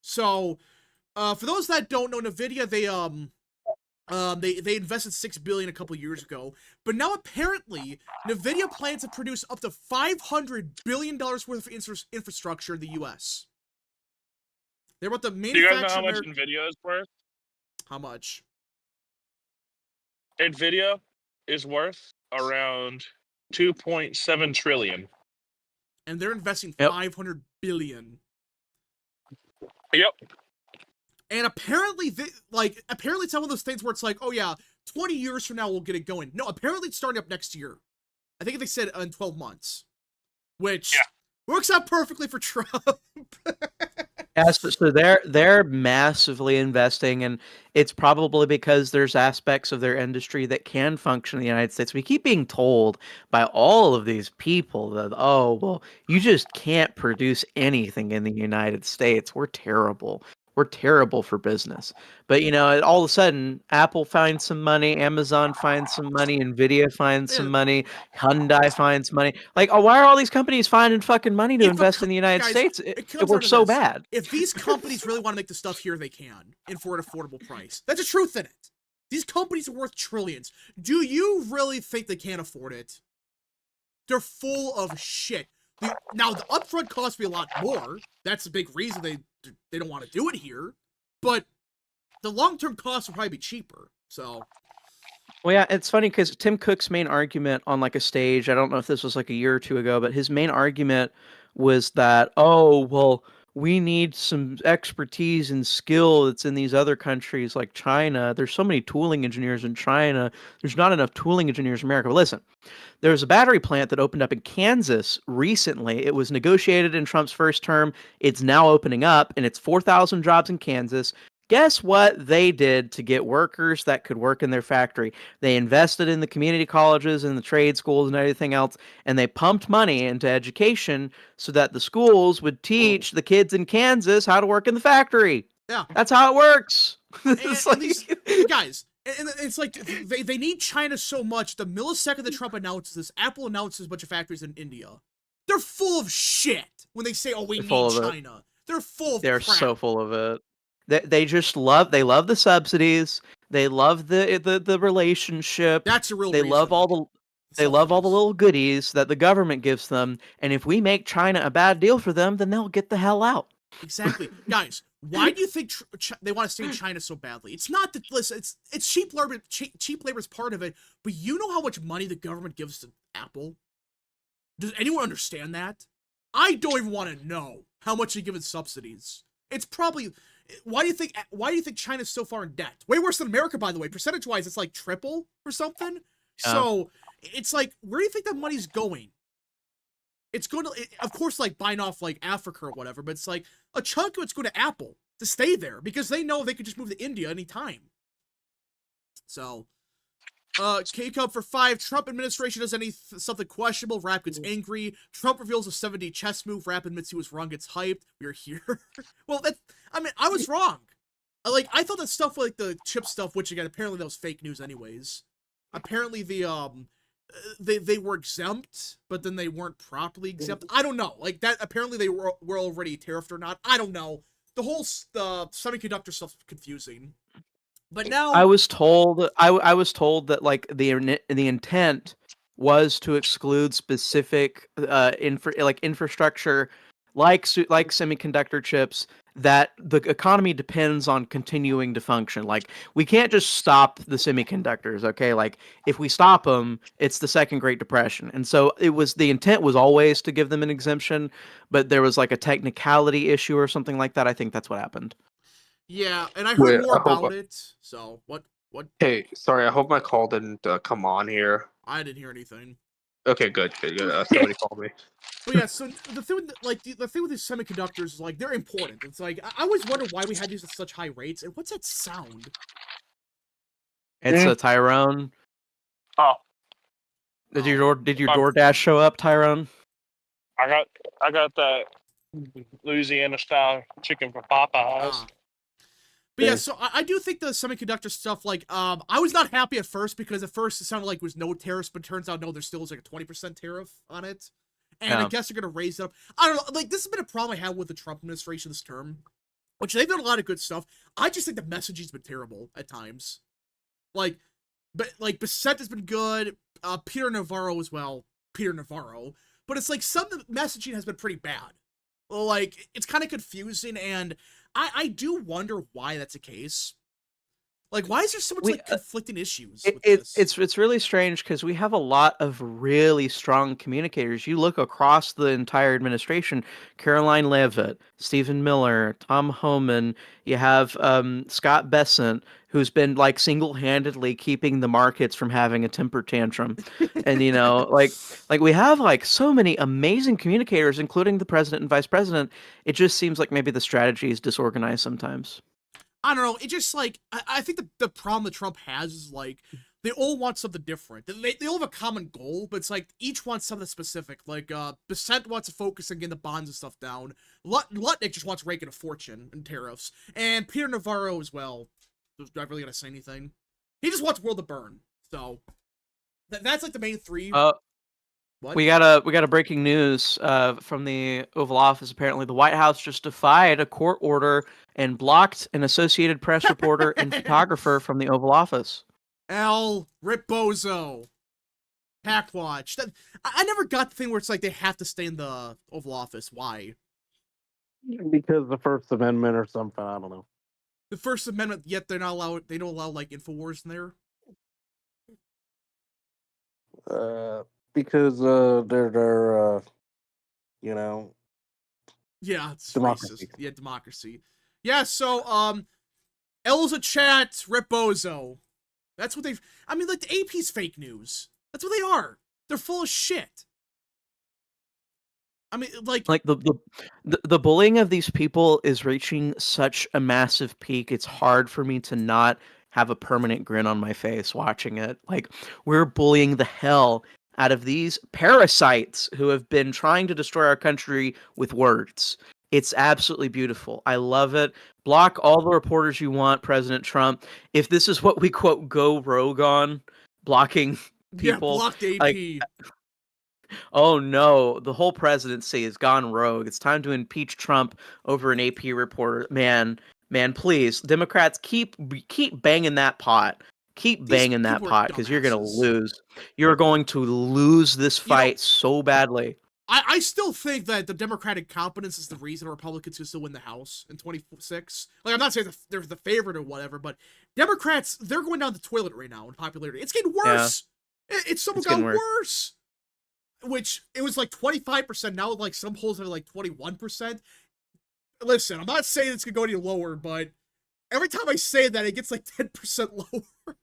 So, for those that don't know, Nvidia, they invested $6 billion a couple years ago, but now apparently Nvidia plans to produce up to $500 billion worth of infrastructure in the U.S. They're about to Do you guys know manufacture. how much Nvidia is worth? How much? Nvidia is worth around 2.7 trillion. And they're investing Yep. $500 billion. Yep. And apparently, apparently it's one of those things where it's like, oh yeah, 20 years from now we'll get it going. No, apparently it's starting up next year. I think they said in 12 months, which works out perfectly for Trump. Yes, so they're massively investing, and it's probably because there's aspects of their industry that can function in the United States. We keep being told by all of these people that, oh, well, you just can't produce anything in the United States. We're terrible. we're terrible for business. But all of a sudden, Apple finds some money, Amazon finds some money, Nvidia finds some Yeah. money, Hyundai finds money. Like, why are all these companies finding fucking money to invest in the United guys, States it if comes we're down to so this. bad? If these companies really want to make the stuff here, they can, and for an affordable price. That's the truth in it. These companies are worth trillions. Do you really think they can't afford it? They're full of shit. Now, the upfront cost will be a lot more. That's a big reason they don't want to do it here. But the long-term cost will probably be cheaper. So, Well, yeah, it's funny because Tim Cook's main argument on like a stage, I don't know if this was like a year or two ago, but his main argument was that, oh, well, we need some expertise and skill that's in these other countries like China. There's so many tooling engineers in China. There's not enough tooling engineers in America. But listen, there's a battery plant that opened up in Kansas recently. It was negotiated in Trump's first term. It's now opening up, and it's 4,000 jobs in Kansas. Guess what they did to get workers that could work in their factory? They invested in the community colleges and the trade schools and everything else, and they pumped money into education so that the schools would teach the kids in Kansas how to work in the factory. yeah. That's how it works. And these guys, and it's like they need China so much. The millisecond that Trump announces this, Apple announces a bunch of factories in India. They're full of shit when they say, "Oh, we need China." They're full of. They're crap. so full of it. They just love the subsidies. They love the relationship. That's a real. They reason. love all the little goodies that the government gives them. And if we make China a bad deal for them, then they'll get the hell out. Exactly, guys. Why do you think they want to stay in China so badly? It's not that. Listen, it's cheap labor. Cheap labor is part of it. But you know how much money the government gives to Apple? Does anyone understand that? I don't even want to know how much they give in subsidies. It's probably. Why do you think China's so far in debt? Way worse than America, by the way. Percentage-wise, it's like triple or something. So it's like, where do you think that money's going? It's going to, of course, like buying off like Africa or whatever, but it's like a chunk of it's going to Apple to stay there because they know they could just move to India anytime. So, K-Cup for 5. Trump administration does something questionable. Rap gets angry. Trump reveals a 7D chess move. Rap admits he was wrong. Gets hyped. We're here. Well, I was wrong. I thought that stuff like the chip stuff, which again, apparently that was fake news anyways. Apparently they were exempt, but then they weren't properly exempt. I don't know. Like that, apparently they were already tariffed or not. I don't know. The whole semiconductor stuff's confusing. But now I was told that like the intent was to exclude specific infrastructure like semiconductor chips that the economy depends on continuing to function. Like we can't just stop the semiconductors, okay? Like if we stop them, it's the second Great Depression. And so the intent was always to give them an exemption, but there was like a technicality issue or something like that. I think that's what happened. Yeah, and I heard more about it. So what? Hey, sorry. I hope my call didn't come on here. I didn't hear anything. Okay, good. Somebody called me. But yeah, so the thing with these semiconductors is like they're important. It's like I always wonder why we had these at such high rates. And what's that sound? It's a Tyrone. Oh, did your DoorDash show up, Tyrone? I got that Louisiana style chicken from Popeyes. But yeah, so I do think the semiconductor stuff, like, I was not happy at first because at first it sounded like it was no tariffs, but it turns out no, there still is like a 20% tariff on it. And I guess they're going to raise it up. I don't know, like, this has been a problem I had with the Trump administration this term, which they've done a lot of good stuff. I just think the messaging's been terrible at times. Like, Bissett has been good, Peter Navarro as well, but it's like some of the messaging has been pretty bad. Like, it's kind of confusing, and I do wonder why that's the case. Like, why is there so much conflicting issues with this? It's really strange because we have a lot of really strong communicators. You look across the entire administration: Caroline Leavitt, Stephen Miller, Tom Homan. You have Scott Bessent, who's been like single-handedly keeping the markets from having a temper tantrum, and like we have like so many amazing communicators, including the president and vice president. It just seems like maybe the strategy is disorganized sometimes. I don't know. It just like I think the problem that Trump has is like they all want something different. They all have a common goal, but it's like each wants something specific. Like Bissett wants to focus on getting the bonds and stuff down. Lutnick just wants raking a fortune and tariffs, and Peter Navarro as well. Do I really gotta say anything? He just wants world to burn. So that's like the main three. What? We got a breaking news from the Oval Office. Apparently, the White House just defied a court order and blocked an Associated Press reporter and photographer from the Oval Office. Al Ripbozo. Hackwatch. I never got the thing where it's like they have to stay in the Oval Office. Why? Because the First Amendment or something. I don't know. The First Amendment, yet they're not allowed. They don't allow like Infowars in there. Because they're you know. Yeah, it's Democracy. racist. Yeah, democracy. Yeah, so Elza Chat Ripbozo. That's what they've. I mean, like the AP's fake news. That's what they are. They're full of shit. I mean, like the bullying of these people is reaching such a massive peak. It's hard for me to not have a permanent grin on my face watching it. Like, we're bullying the hell out of these parasites who have been trying to destroy our country with words. It's absolutely beautiful. I love it. Block all the reporters you want, President Trump. If this is what we quote go rogue on, blocking people. Yeah, blocked AP. Like, oh no, the whole presidency has gone rogue. It's time to impeach Trump over an AP reporter. Man, please, Democrats keep banging that pot. Keep banging that pot because you're going to lose. You're going to lose this fight so badly. I still think that the Democratic competence is the reason Republicans can still win the House in 26. Like, I'm not saying they're the favorite or whatever, but Democrats, they're going down the toilet right now in popularity. It's getting worse. Yeah. It's gotten worse. Which, it was like 25%. Now, like, some polls are like 21%. Listen, I'm not saying it's going to go any lower, but every time I say that, it gets like 10% lower.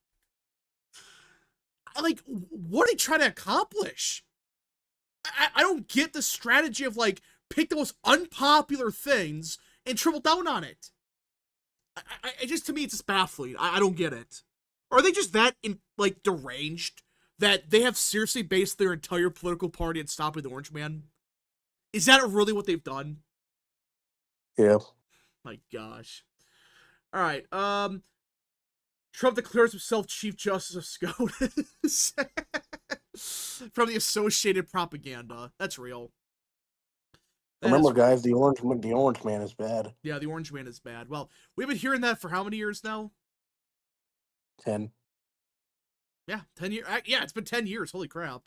Like, what are they trying to accomplish? I don't get the strategy of, like, pick the most unpopular things and triple down on it. I just, to me, it's just baffling. I don't get it. Or are they just that, deranged that they have seriously based their entire political party on stopping the Orange Man? Is that really what they've done? Yeah. My gosh. All right. Trump declares himself Chief Justice of SCOTUS. From the Associated Propaganda. That's real. Remember, guys, the Orange Man is bad. Yeah, the Orange Man is bad. Well, we've been hearing that for how many years now? 10. Yeah, 10 years. Yeah, it's been 10 years. Holy crap.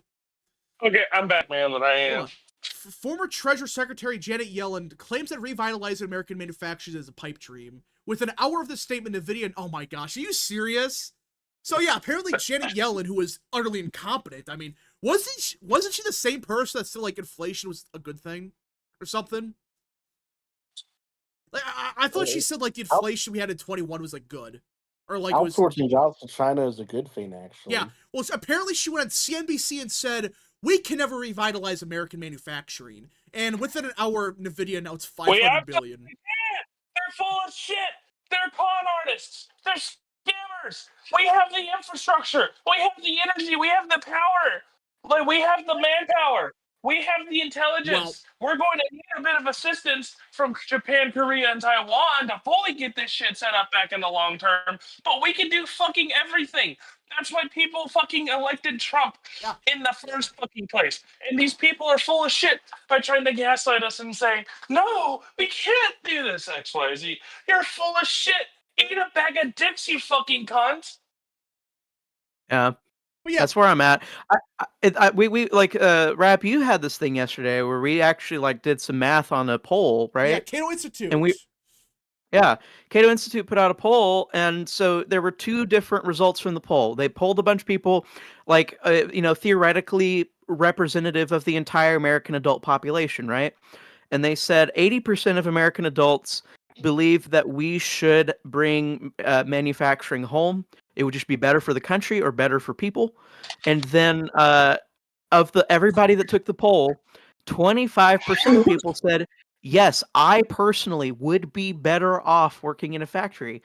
Okay, I'm back, man, that I am. Former Treasury Secretary Janet Yellen claims that revitalizing American manufacturers is a pipe dream. With an hour of this statement, NVIDIA, and oh my gosh, are you serious? So yeah, apparently Janet Yellen, who was utterly incompetent, I mean, wasn't she the same person that said, like, inflation was a good thing? Or something? Like, I thought she said, like, the inflation we had in 21 was, like, good. Or, like, outsourcing jobs to China is a good thing, actually. Yeah, well, apparently she went on CNBC and said, we can never revitalize American manufacturing. And within an hour, NVIDIA now it's $500 billion. They're full of shit. They're con artists. They're scammers. We have the infrastructure. We have the energy. We have the power. Like, we have the manpower. We have the intelligence. We're going to need a bit of assistance from Japan, Korea, and Taiwan to fully get this shit set up back in the long term. But we can do fucking everything. That's why people fucking elected Trump in the first fucking place. And these people are full of shit by trying to gaslight us and say, no, we can't do this, XYZ. You're full of shit. Eat a bag of dicks, you fucking cunt. Yeah. Well, yeah. That's where I'm at. We like Rap, you had this thing yesterday where we actually like did some math on a poll, right? Yeah, Cato Institute. And Cato Institute put out a poll, and so there were two different results from the poll. They polled a bunch of people, like theoretically representative of the entire American adult population, right? And they said 80% of American adults believe that we should bring manufacturing home. It would just be better for the country or better for people. And then of everybody that took the poll, 25% of people said, yes, I personally would be better off working in a factory.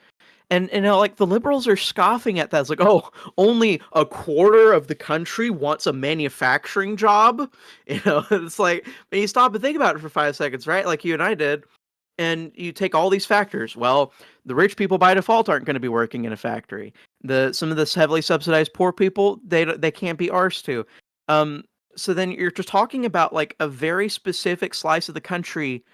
And like the liberals are scoffing at that. It's like, oh, only a quarter of the country wants a manufacturing job. It's like when you stop and think about it for 5 seconds, right? Like you and I did, and you take all these factors. Well, the rich people by default aren't going to be working in a factory. Some of this heavily subsidized poor people, they can't be arsed to. So then you're just talking about like a very specific slice of the country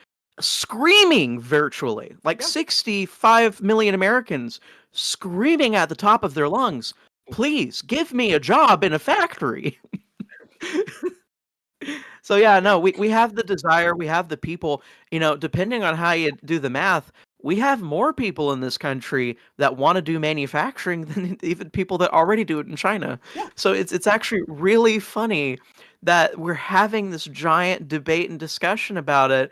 screaming virtually, like 65 million Americans screaming at the top of their lungs, please give me a job in a factory. So yeah, no, we have the desire, we have the people, depending on how you do the math, we have more people in this country that want to do manufacturing than even people that already do it in China. Yeah. So it's actually really funny that we're having this giant debate and discussion about it.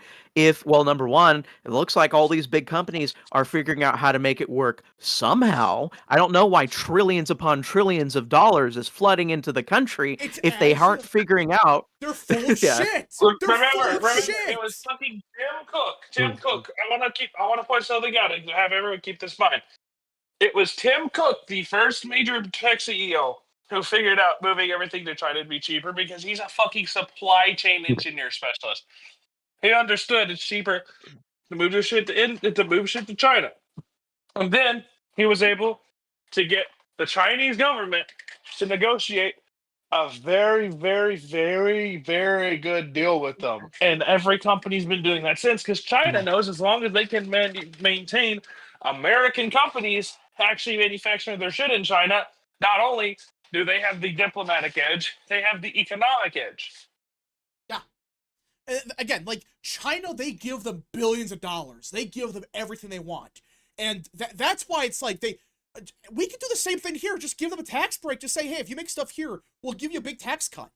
Well, number one, it looks like all these big companies are figuring out how to make it work somehow. I don't know why trillions upon trillions of dollars is flooding into the country if they aren't figuring out. They're full of Yeah. shit. They're full of shit. It was fucking Tim Cook. Tim Cook. I want to point something out and have everyone keep this in mind. It was Tim Cook, the first major tech CEO, who figured out moving everything to China to be cheaper because he's a fucking supply chain engineer specialist. He understood it's cheaper to move shit to China. And then he was able to get the Chinese government to negotiate a very, very, very, very good deal with them. And every company's been doing that since, because China knows as long as they can maintain American companies actually manufacturing their shit in China, not only do they have the diplomatic edge, they have the economic edge. Yeah. Again, like China, they give them billions of dollars. They give them everything they want. And that's why it's like we could do the same thing here. Just give them a tax break. Just say, hey, if you make stuff here, we'll give you a big tax cut.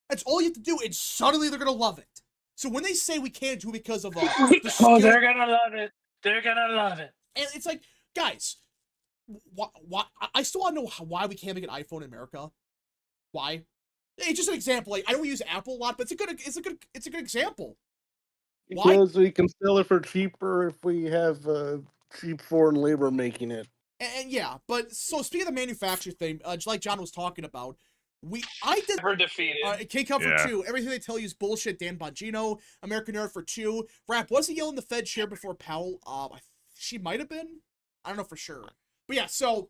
That's all you have to do, and suddenly they're going to love it. So when they say we can't do it because of they're going to love it. They're going to love it. And it's like, guys, why I still want to know why we can't make an iPhone in America. Why? It's just an example. Like, I don't use Apple a lot, but it's a good example. Why? Because we can sell it for cheaper if we have cheap foreign labor making it. And yeah, but so speaking of the manufacturer thing, like John was talking about, I did her defeated. K-Cup for 2. Everything they tell you is bullshit. Dan Bongino, American Nerd for 2. Rap wasn't yelling the Fed chair before Powell. She might have been. I don't know for sure. But yeah, so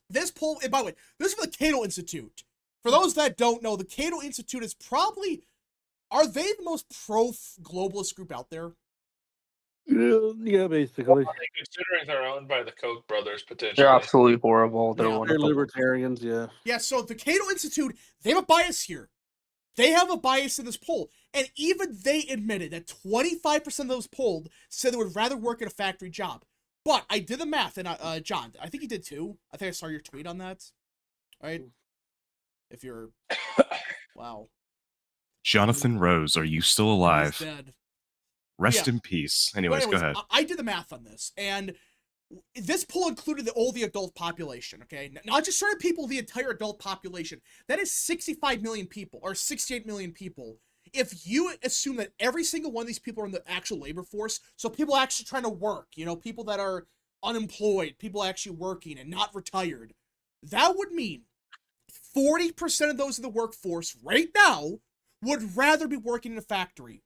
this poll, and by the way, this is from the Cato Institute. For those that don't know, the Cato Institute is are they the most pro-globalist group out there? Yeah, basically. Considering they're owned by the Koch brothers, potentially. They're absolutely horrible. They're libertarians, yeah. Yeah, so the Cato Institute, they have a bias here. They have a bias in this poll. And even they admitted that 25% of those polled said they would rather work at a factory job. But I did the math, and John, I think you did too. I think I saw your tweet on that. All right? If you're... Wow. Jonathan Rose, are you still alive? He's dead. Rest in peace. Anyways, go ahead. I did the math on this, and this poll included all the adult population, okay? Not just certain people, the entire adult population. That is 65 million people, or 68 million people. If you assume that every single one of these people are in the actual labor force, so people actually trying to work, people that are unemployed, people actually working and not retired, that would mean 40% of those in the workforce right now would rather be working in a factory.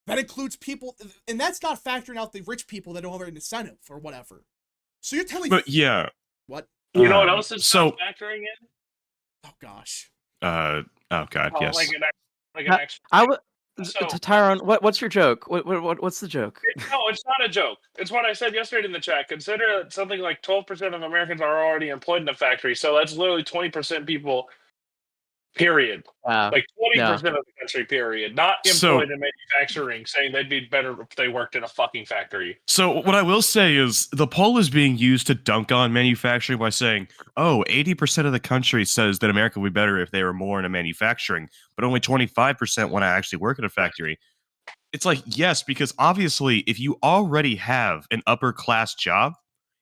That includes people, and that's not factoring out the rich people that don't have an incentive or whatever. So you're telling me... But yeah. What? You know what else is factoring in? Oh, gosh. Oh, God, yes. Like an extra... Tyrone, what's your joke? What's the joke? No, it's not a joke. It's what I said yesterday in the chat. Consider something like 12% of Americans are already employed in a factory. So that's literally 20% people... Period. Like 20% of the country, period. Not employed in manufacturing, saying they'd be better if they worked in a fucking factory. So what I will say is the poll is being used to dunk on manufacturing by saying, 80% of the country says that America would be better if they were more into manufacturing, but only 25% want to actually work in a factory. It's like, yes, because obviously if you already have an upper class job,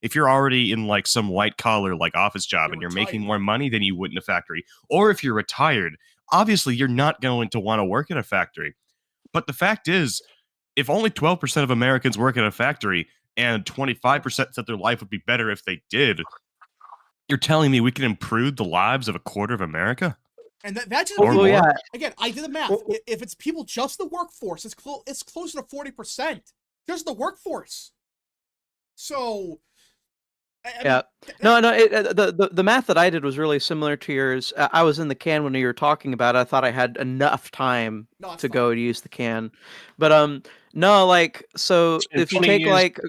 if you're already in like some white collar like office job and you're making more money than you would in a factory, or if you're retired, obviously you're not going to want to work in a factory. But the fact is, if only 12% of Americans work in a factory, and 25% said their life would be better if they did. You're telling me we can improve the lives of a quarter of America? And that's just Or people, more? yeah. again, I did the math. If it's people just the workforce, it's closer to 40%. Just the workforce. So, Yeah. No. The math that I did was really similar to yours. I was in the can when you were talking about it. I thought I had enough time to go to use the can, but no, like, so if you take like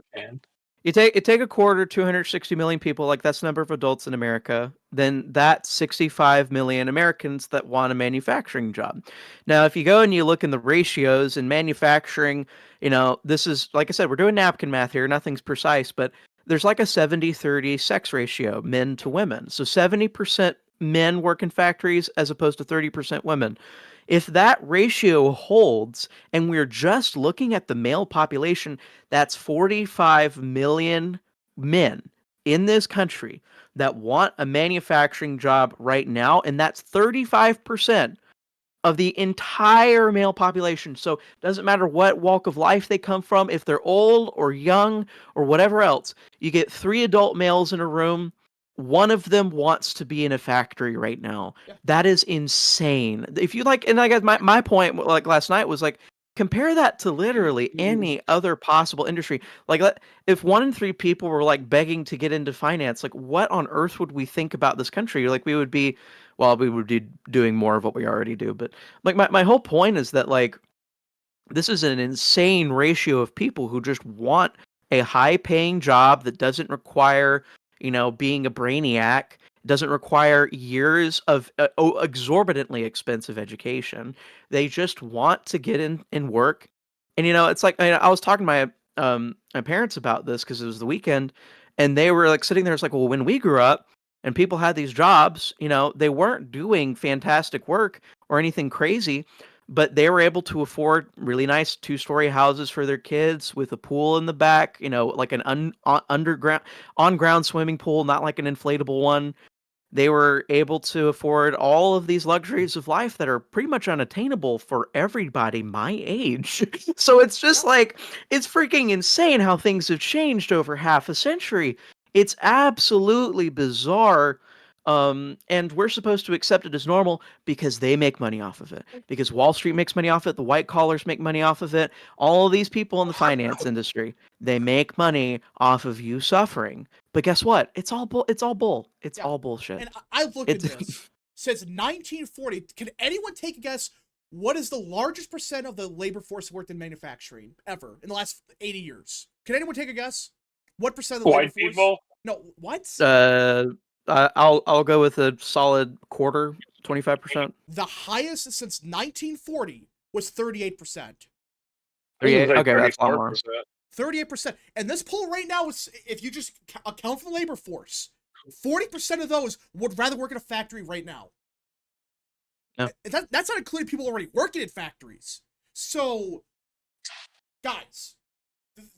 you take a quarter, 260 million people, like that's the number of adults in America, then that's 65 million Americans that want a manufacturing job. Now, if you go and you look in the ratios in manufacturing, this is, like I said, we're doing napkin math here, nothing's precise, but there's like a 70-30 sex ratio, men to women. So 70% men work in factories as opposed to 30% women. If that ratio holds and we're just looking at the male population, that's 45 million men in this country that want a manufacturing job right now, and that's 35% of the entire male population. So it doesn't matter what walk of life they come from, if they're old or young or whatever else. You get 3 adult males in a room, one of them wants to be in a factory right now. Yeah. That is insane. If you like, and I guess my point, like last night, was like, compare that to literally any other possible industry. Like, if 1 in 3 people were like begging to get into finance, like what on earth would we think about this country? Like we would be doing more of what we already do. But like my whole point is that, like, this is an insane ratio of people who just want a high paying job that doesn't require, being a brainiac, doesn't require years of exorbitantly expensive education. They just want to get in and work. And, it's like, I was talking to my parents about this because it was the weekend, and they were like sitting there. It's like, well, when we grew up and people had these jobs, they weren't doing fantastic work or anything crazy, but they were able to afford really nice 2-story houses for their kids with a pool in the back, like an underground on-ground swimming pool, not like an inflatable one. They were able to afford all of these luxuries of life that are pretty much unattainable for everybody my age. So it's just like, it's freaking insane how things have changed over half a century. It's absolutely bizarre. And we're supposed to accept it as normal because they make money off of it. Because Wall Street makes money off it, the white collars make money off of it. All of these people in the finance industry, they make money off of you suffering. But guess what? It's all bull. It's all bullshit. And I've looked at this since 1940. Can anyone take a guess? What is the largest percent of the labor force worked in manufacturing ever in the last 80 years? Can anyone take a guess? What percent of the labor White people? No, what? I'll go with a solid quarter, 25%. The highest since 1940 was 38%. 38. Okay, that's a lot more. 38%. And this poll right now is, if you just account for the labor force, 40% of those would rather work in a factory right now. Yeah. That's not including people already working in factories. So, guys,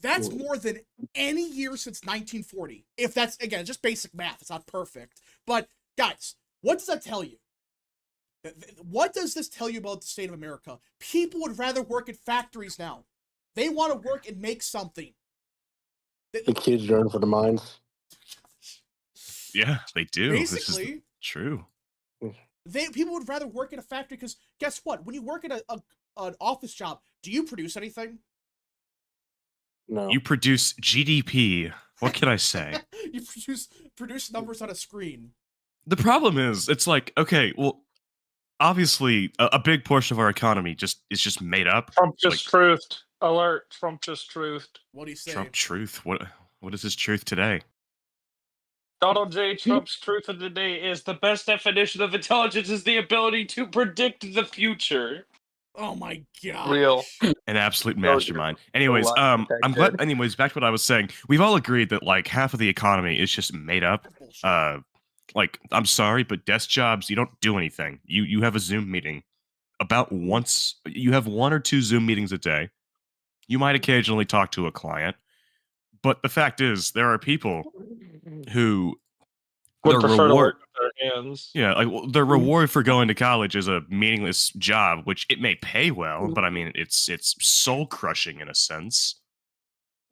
that's more than any year since 1940. If that's, again, just basic math. It's not perfect. But, guys, what does that tell you? What does this tell you about the state of America? People would rather work in factories now. They want to work and make something. The kids yearn for the mines. Yeah, they do. Basically, this is true. People would rather work in a factory because guess what? When you work in an office job, do you produce anything? No. You produce GDP. What can I say? You produce numbers on a screen. The problem is, it's like, okay, well, obviously, a big portion of our economy is just made up. Trump just truthed. Alert! Trump just truthed. What do you say? Trump truth. What is his truth today? Donald J. Trump's truth of the day is the best definition of intelligence is the ability to predict the future. Oh my god! Real. An absolute mastermind. Anyways, I'm glad. Anyways, back to what I was saying. We've all agreed that like half of the economy is just made up. Like, I'm sorry, but desk jobs, you don't do anything. You have a Zoom meeting about once. You have 1 or 2 Zoom meetings a day. You might occasionally talk to a client, but the fact is, there are people who would their prefer reward, to work with their hands. Yeah, like their reward for going to college is a meaningless job, which it may pay well, but I mean, it's soul crushing in a sense.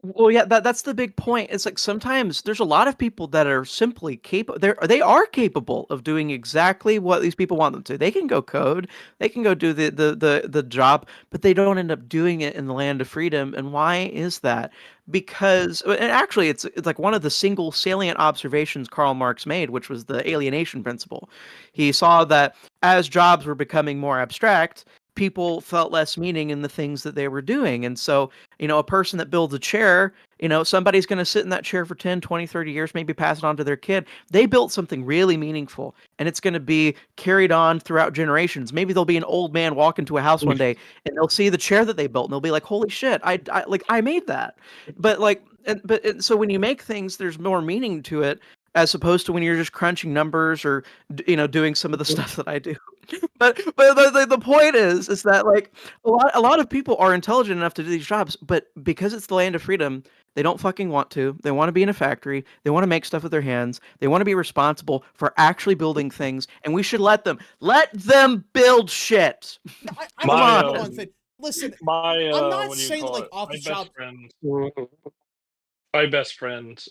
Well, yeah, that's the big point. It's like sometimes there's a lot of people that are simply capable. They are capable of doing exactly what these people want them to. They can go code, they can go do the job, but they don't end up doing it in the land of freedom. And why is that? Because, and actually, it's like one of the single salient observations Karl Marx made, which was the alienation principle. He saw that as jobs were becoming more abstract, people felt less meaning in the things that they were doing, and so a person that builds a chair, somebody's going to sit in that chair for 10, 20, 30 years, maybe pass it on to their kid. They built something really meaningful, and it's going to be carried on throughout generations. Maybe there'll be an old man walk into a house one day and they'll see the chair that they built and they'll be like, holy shit, I made that. But so when you make things, there's more meaning to it as opposed to when you're just crunching numbers or doing some of the stuff that I do. But the point is that like a lot of people are intelligent enough to do these jobs, but because it's the land of freedom, they don't fucking want to. They want to be in a factory. They want to make stuff with their hands. They want to be responsible for actually building things, and we should let them build shit. No, I My, want to know one thing. Listen, My I'm not what do you saying call like it? office My best job. friend. My best friend.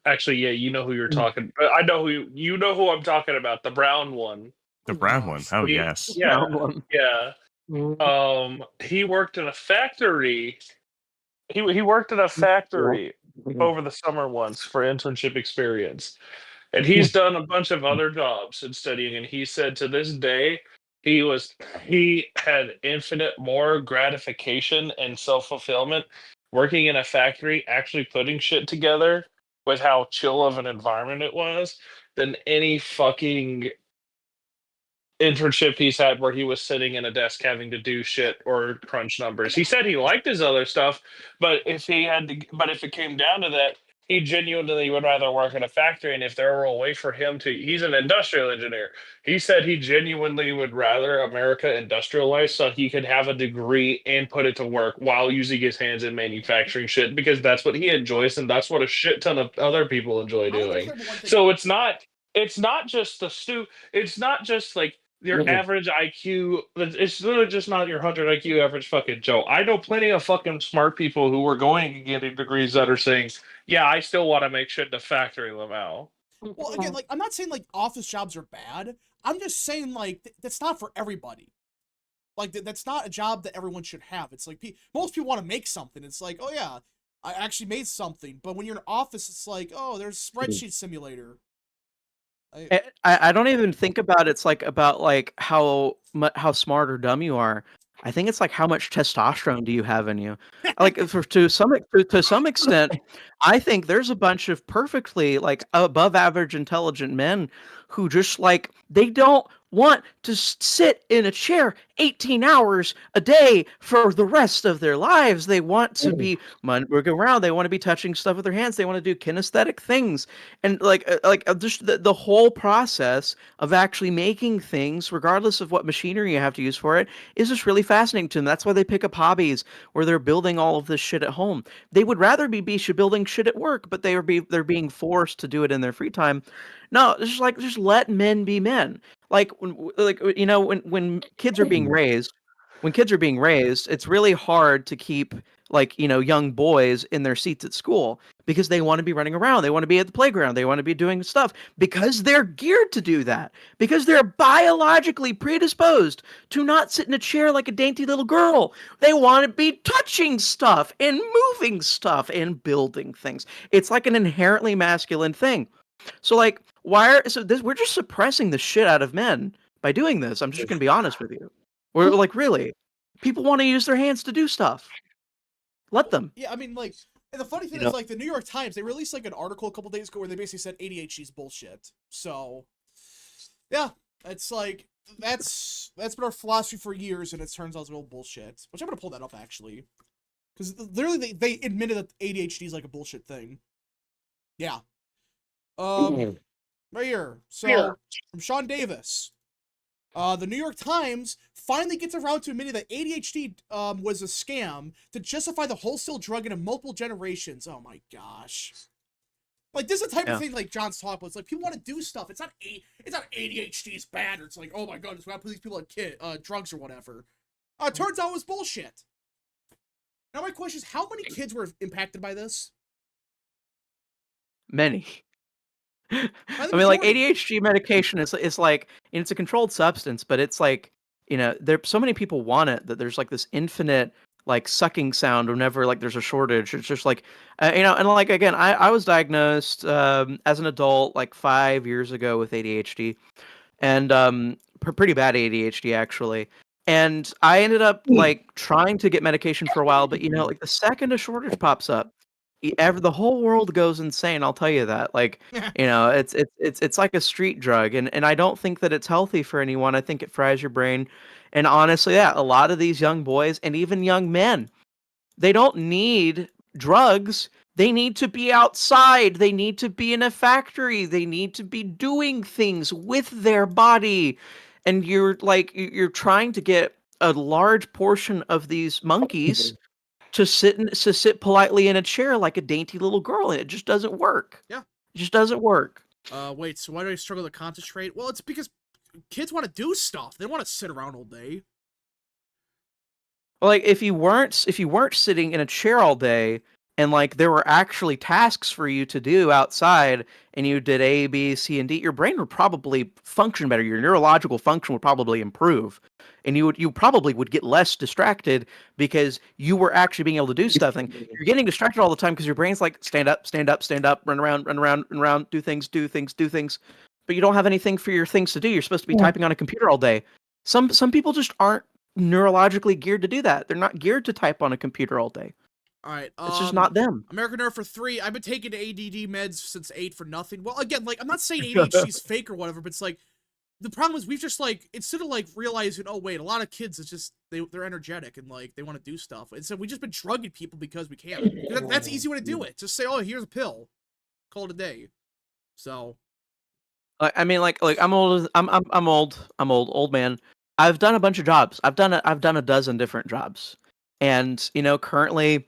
Actually, yeah, you know who you're talking. I know you know who I'm talking about. The brown one. The brown Oh, one. Oh He- yes. Yeah, Brown one. yeah. He worked in a factory. He worked in a factory over the summer once for internship experience. And he's done a bunch of other jobs and studying, and he said to this day he had infinite more gratification and self-fulfillment working in a factory, actually putting shit together with how chill of an environment it was than any fucking internship he's had where he was sitting in a desk having to do shit or crunch numbers. He said he liked his other stuff, but if it came down to that, he genuinely would rather work in a factory. And if there were a way for him to, he's an industrial engineer. He said he genuinely would rather America industrialize so he could have a degree and put it to work while using his hands in manufacturing shit because that's what he enjoys and that's what a shit ton of other people enjoy I want to doing. clear one thing. So it's not just it's not just like your average IQ. It's literally just not your 100 IQ average fucking Joe. I know plenty of fucking smart people who are going and getting degrees that are saying, "Yeah, I still want to make shit in the factory, Lamau." Well, again, like I'm not saying like office jobs are bad. I'm just saying like that's not for everybody. Like that's not a job that everyone should have. It's like most people want to make something. It's like, oh yeah, I actually made something. But when you're in an office, it's like, oh, there's spreadsheet simulator. I don't even think about it's like about like how smart or dumb you are. I think it's like how much testosterone do you have in you? Like to some extent, I think there's a bunch of perfectly like above average intelligent men who just like they don't want to sit in a chair 18 hours a day for the rest of their lives. They want to be moving around. They want to be touching stuff with their hands. They want to do kinesthetic things and just the whole process of actually making things regardless of what machinery you have to use for it is just really fascinating to them. That's why they pick up hobbies where they're building all of this shit at home. They would rather be building shit at work, but they're being forced to do it in their free time. No, it's just let men be men. Like when kids are being raised, it's really hard to keep young boys in their seats at school because they want to be running around, they want to be at the playground, they want to be doing stuff because they're geared to do that, because they're biologically predisposed to not sit in a chair like a dainty little girl. They want to be touching stuff and moving stuff and building things. It's like an inherently masculine thing. So like we're just suppressing the shit out of men by doing this. I'm just gonna be honest with you. We're like, really, people want to use their hands to do stuff. Let them. Yeah, I mean, like, and the funny thing is, like, the New York Times, they released, like, an article a couple days ago where they basically said ADHD is bullshit. So, yeah, it's like, that's been our philosophy for years, and it turns out it's real bullshit. Which I'm gonna pull that up, actually. Because literally, they admitted that ADHD is, like, a bullshit thing. Yeah. Right here. So, from Sean Davis. The New York Times finally gets around to admitting that ADHD was a scam to justify the wholesale drug into multiple generations. Oh my gosh. Like, this is the type of thing like John's talking about. It's like, people want to do stuff. It's not ADHD is bad, or it's like, oh my god, we gotta put these people on drugs or whatever. Turns out it was bullshit. Now my question is, how many kids were impacted by this? Many. By I the mean, like majority. ADHD medication is like, and it's a controlled substance, but it's like, there so many people want it that there's like this infinite like sucking sound whenever like there's a shortage. It's just like, and like again, I was diagnosed as an adult like 5 years ago with ADHD, and pretty bad ADHD actually. And I ended up like trying to get medication for a while, but like the second a shortage pops up, the whole world goes insane. I'll tell you that. Like, it's like a street drug, and I don't think that it's healthy for anyone. I think it fries your brain. And honestly, yeah, a lot of these young boys and even young men, they don't need drugs. They need to be outside. They need to be in a factory. They need to be doing things with their body. And you're trying to get a large portion of these monkeys to sit politely in a chair like a dainty little girl, and it just doesn't work. Yeah. It just doesn't work. Wait, so why do I struggle to concentrate? Well, it's because kids want to do stuff. They don't want to sit around all day. Like if you weren't sitting in a chair all day and like there were actually tasks for you to do outside and you did A, B, C, and D, your brain would probably function better. Your neurological function would probably improve. And you probably would get less distracted because you were actually being able to do stuff. And you're getting distracted all the time because your brain's like stand up, run around, do things. But you don't have anything for your things to do. You're supposed to be typing on a computer all day. Some people just aren't neurologically geared to do that. They're not geared to type on a computer all day. All right, It's just not them. American Nerd for 3. I've been taking ADD meds since 8 for nothing. Well, again, like I'm not saying ADHD's fake or whatever, but it's like the problem is we've just like instead of like realizing, oh wait, a lot of kids it's just they're energetic and like they want to do stuff, and so we just been drugging people because we can. That's the easy way to do it. Just say, oh, here's a pill, call it a day. So I mean, like I'm old. I'm old man. I've done a bunch of jobs. I've done a dozen different jobs, and currently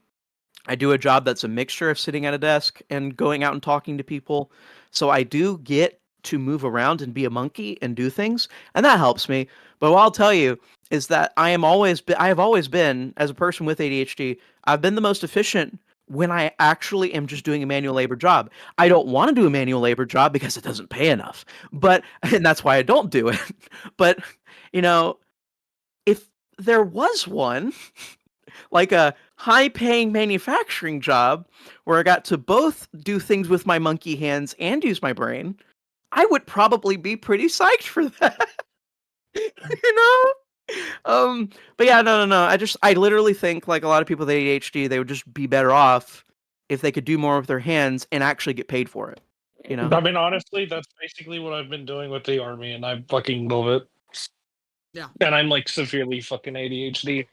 I do a job that's a mixture of sitting at a desk and going out and talking to people. So I do get to move around and be a monkey and do things, and that helps me. But what I'll tell you is that I have always been, as a person with ADHD, I've been the most efficient when I actually am just doing a manual labor job. I don't want to do a manual labor job because it doesn't pay enough. And that's why I don't do it. But, if there was one, like a high-paying manufacturing job where I got to both do things with my monkey hands and use my brain, I would probably be pretty psyched for that. But yeah, no. I literally think like a lot of people with ADHD, they would just be better off if they could do more with their hands and actually get paid for it. I mean, honestly, that's basically what I've been doing with the army, and I fucking love it. yeah. And I'm like severely fucking ADHD.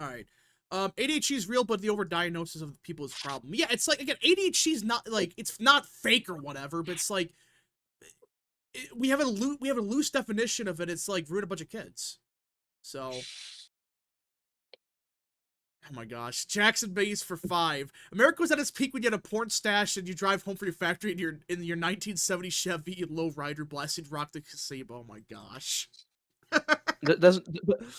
All right. ADHD is real, but the overdiagnosis of people is a problem. Yeah, it's like again, ADHD is not like it's not fake or whatever, but it's like we have a loose definition of it. It's like ruin a bunch of kids. So, oh my gosh, Jackson Mays for 5. America was at its peak when you had a porn stash and you drive home from your factory in your 1970 Chevy low rider blasting rock the Casebo. Oh my gosh.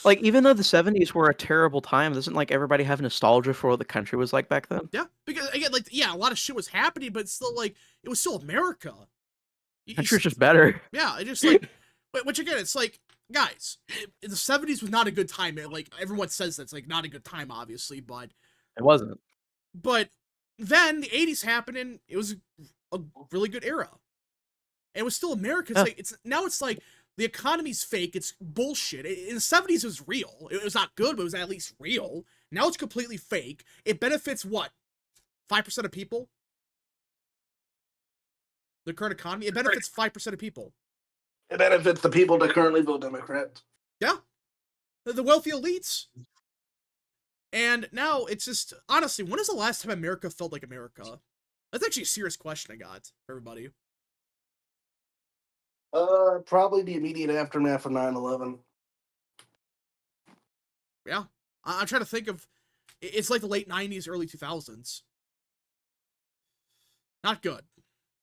Like even though the 70s were a terrible time, doesn't like everybody have nostalgia for what the country was like back then? Yeah, because again, like a lot of shit was happening, but it's still like it was still America. Country's just better. Yeah, it just like, which again, it's like, guys, the 70s was not a good time. Like everyone says that's like not a good time, obviously, but it wasn't. But then the 80s happened, and it was a really good era. And it was still America. It's like the economy's fake. It's bullshit. In the 70s, it was real. It was not good, but it was at least real. Now it's completely fake. It benefits what? 5% of people? The current economy? It benefits 5% of people. It benefits the people that currently vote Democrat. Yeah. The wealthy elites. And now it's just, honestly, when is the last time America felt like America? That's actually a serious question I got for everybody. Probably the immediate aftermath of 9/11. Yeah. I'm trying to think of, it's like the late 90s, early 2000s. Not good.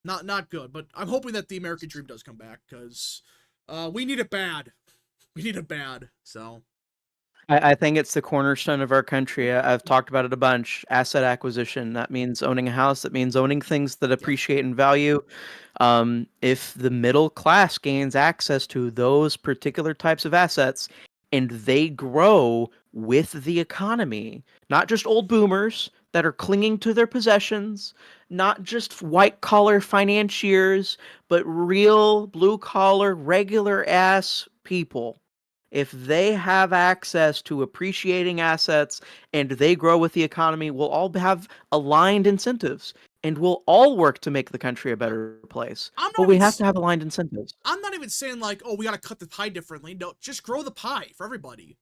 Not good, but I'm hoping that the American dream does come back, because we need it bad. We need it bad, so. I think it's the cornerstone of our country. I've talked about it a bunch. Asset acquisition. That means owning a house. That means owning things that appreciate in value. If the middle class gains access to those particular types of assets and they grow with the economy, not just old boomers that are clinging to their possessions, not just white collar financiers, but real blue collar, regular ass people. If they have access to appreciating assets and they grow with the economy, we'll all have aligned incentives and we'll all work to make the country a better place. But we have to have aligned incentives. I'm not even saying like, oh, we gotta cut the pie differently. No, just grow the pie for everybody.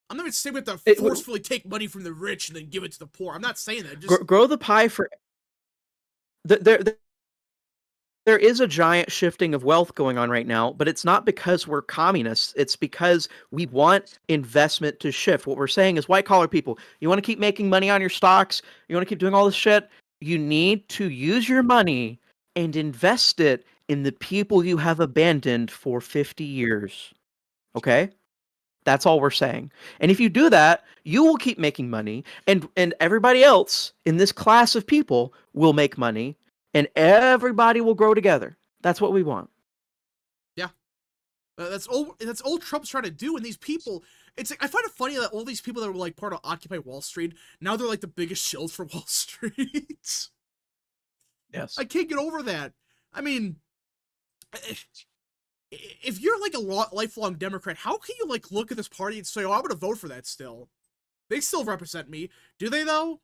I'm not even saying we have to forcefully take money from the rich and then give it to the poor. I'm not saying that. Just grow the pie for. There is a giant shifting of wealth going on right now, but it's not because we're communists. It's because we want investment to shift. What we're saying is white collar people, you want to keep making money on your stocks, you want to keep doing all this shit, you need to use your money and invest it in the people you have abandoned for 50 years. Okay? That's all we're saying. And if you do that, you will keep making money, and everybody else in this class of people will make money, and everybody will grow together. That's what we want. Yeah. That's all Trump's trying to do, and these people, it's like, I find it funny that all these people that were like part of Occupy Wall Street, now they're like the biggest shills for Wall Street. Yes. I can't get over that. I mean, if you're like a lifelong Democrat, how can you like look at this party and say, oh, I'm going to vote for that still? They still represent me. Do they though?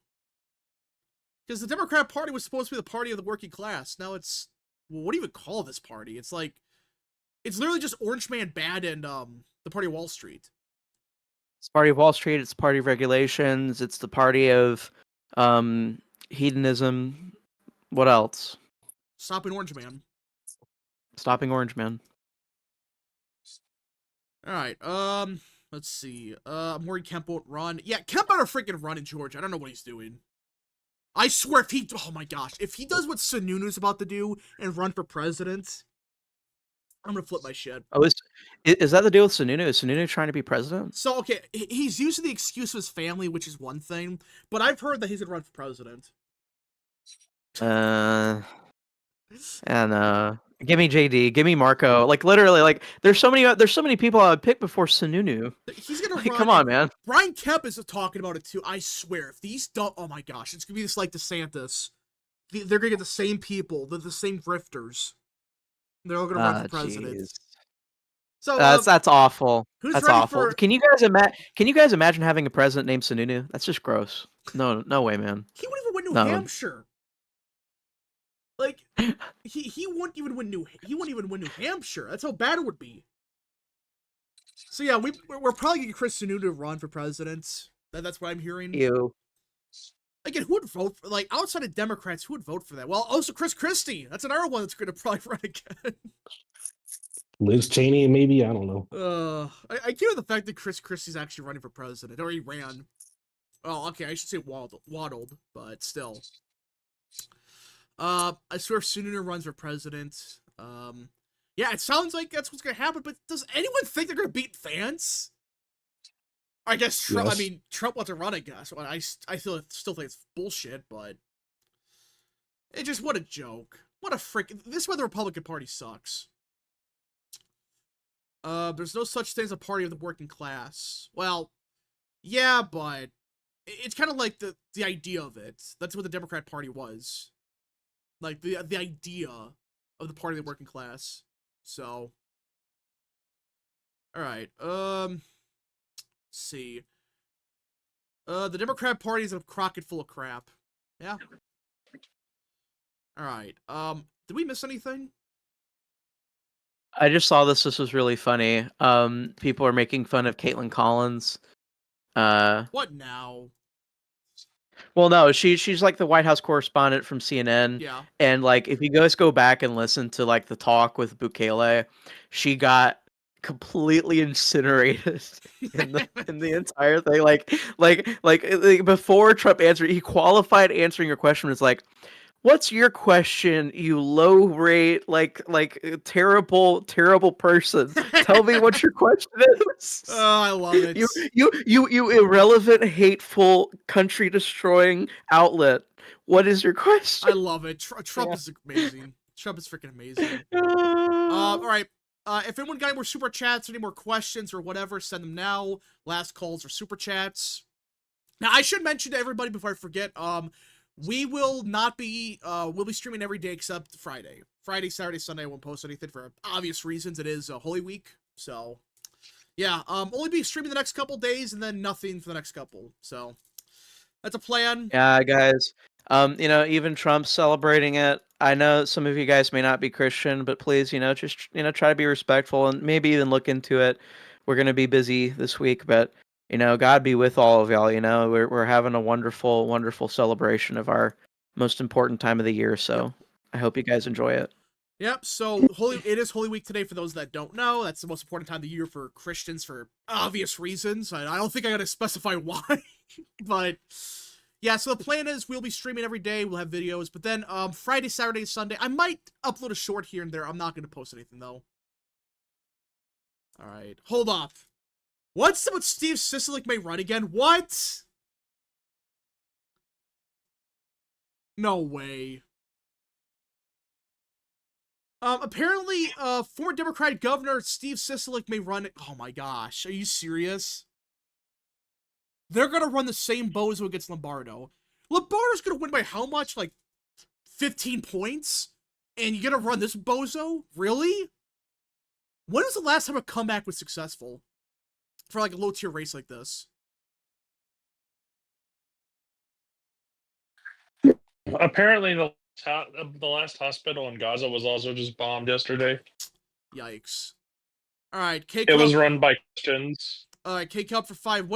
Because the Democrat Party was supposed to be the party of the working class. Now it's, well, what do you even call this party? It's like, it's literally just Orange Man Bad and the Party of Wall Street. It's Party of Wall Street. It's Party of Regulations. It's the party of hedonism. What else? Stopping Orange Man. Stopping Orange Man. All right. Let's see. I'm worried Kemp won't run. Yeah, Kemp better freaking run in Georgia. I don't know what he's doing. I swear, if he, oh my gosh, if he does what Sununu's about to do and run for president, I'm gonna flip my shit. Oh, is that the deal with Sununu? Is Sununu trying to be president? So, okay, he's using the excuse of his family, which is one thing, but I've heard that he's gonna run for president. And give me JD, give me Marco. Like literally, like there's so many people I would pick before Sununu. He's gonna like, run. Come on, man. Brian Kemp is talking about it too. I swear, if these don't, oh my gosh, it's gonna be just like DeSantis. They're gonna get the same people, the same grifters. They're all gonna run for president. Geez. So that's awful. That's awful. Can you guys imagine having a president named Sununu? That's just gross. No way, man. He wouldn't even win New Hampshire. Like he wouldn't even win New Hampshire. That's how bad it would be. So yeah, we're probably gonna get Chris Sununu to run for president. That's what I'm hearing. Ew. Again, who would vote for, like, outside of Democrats, who would vote for that? Well, also Chris Christie. That's another one that's gonna probably run again. Liz Cheney, maybe, I don't know. I care the fact that Chris Christie's actually running for president, or he ran. Oh, okay, I should say waddled, but still. I swear if Sununu runs for president, yeah, it sounds like that's what's gonna happen, but does anyone think they're gonna beat Vance? I guess Trump, yes. I mean, Trump wants to run, I guess. I still think it's bullshit, but it just, what a joke. What a freaking, this is why the Republican Party sucks. There's no such thing as a party of the working class. Well, yeah, but it's kind of like the idea of it. That's what the Democrat Party was. Like, the idea of the party of the working class. So, alright, let's see. The Democrat Party is a crocket full of crap. Yeah. Alright, did we miss anything? I just saw this. This was really funny. People are making fun of Caitlin Collins. What now? Well, no, she's like the White House correspondent from CNN. Yeah. And like, if you guys go back and listen to like the talk with Bukele, she got completely incinerated in the entire thing. Like before Trump answered, he qualified answering your question was like, What's your question, you low rate, terrible, terrible person? Tell me what your question is. Oh, I love it. You irrelevant, hateful, country destroying outlet. What is your question? I love it. Trump is amazing. Trump is freaking amazing. All right. If anyone got any more super chats, any more questions or whatever, send them now. Last calls or super chats. Now, I should mention to everybody before I forget, we will not be, we'll be streaming every day except Friday. Friday, Saturday, Sunday, I won't post anything for obvious reasons. It is Holy Week, so yeah. Only be streaming the next couple days and then nothing for the next couple. So that's a plan. Yeah, guys. Even Trump's celebrating it. I know some of you guys may not be Christian, but please, just try to be respectful and maybe even look into it. We're gonna be busy this week, but God be with all of y'all. We're having a wonderful, wonderful celebration of our most important time of the year. So I hope you guys enjoy it. Yep, so it is Holy Week today for those that don't know. That's the most important time of the year for Christians for obvious reasons. I don't think I gotta specify why, but yeah, so the plan is we'll be streaming every day, we'll have videos, but then Friday, Saturday, Sunday, I might upload a short here and there. I'm not gonna post anything though. Alright, hold off. What's what Steve Sisolak may run again? What? No way. Apparently, former Democratic Governor Steve Sisolak may run. Oh my gosh, are you serious? They're gonna run the same bozo against Lombardo. Lombardo's gonna win by how much? Like 15 points? And you're gonna run this bozo? Really? When was the last time a comeback was successful for like a low tier race like this? Apparently, the last hospital in Gaza was also just bombed yesterday. Yikes! All right, It was run by Christians. All right, K Cup for 5.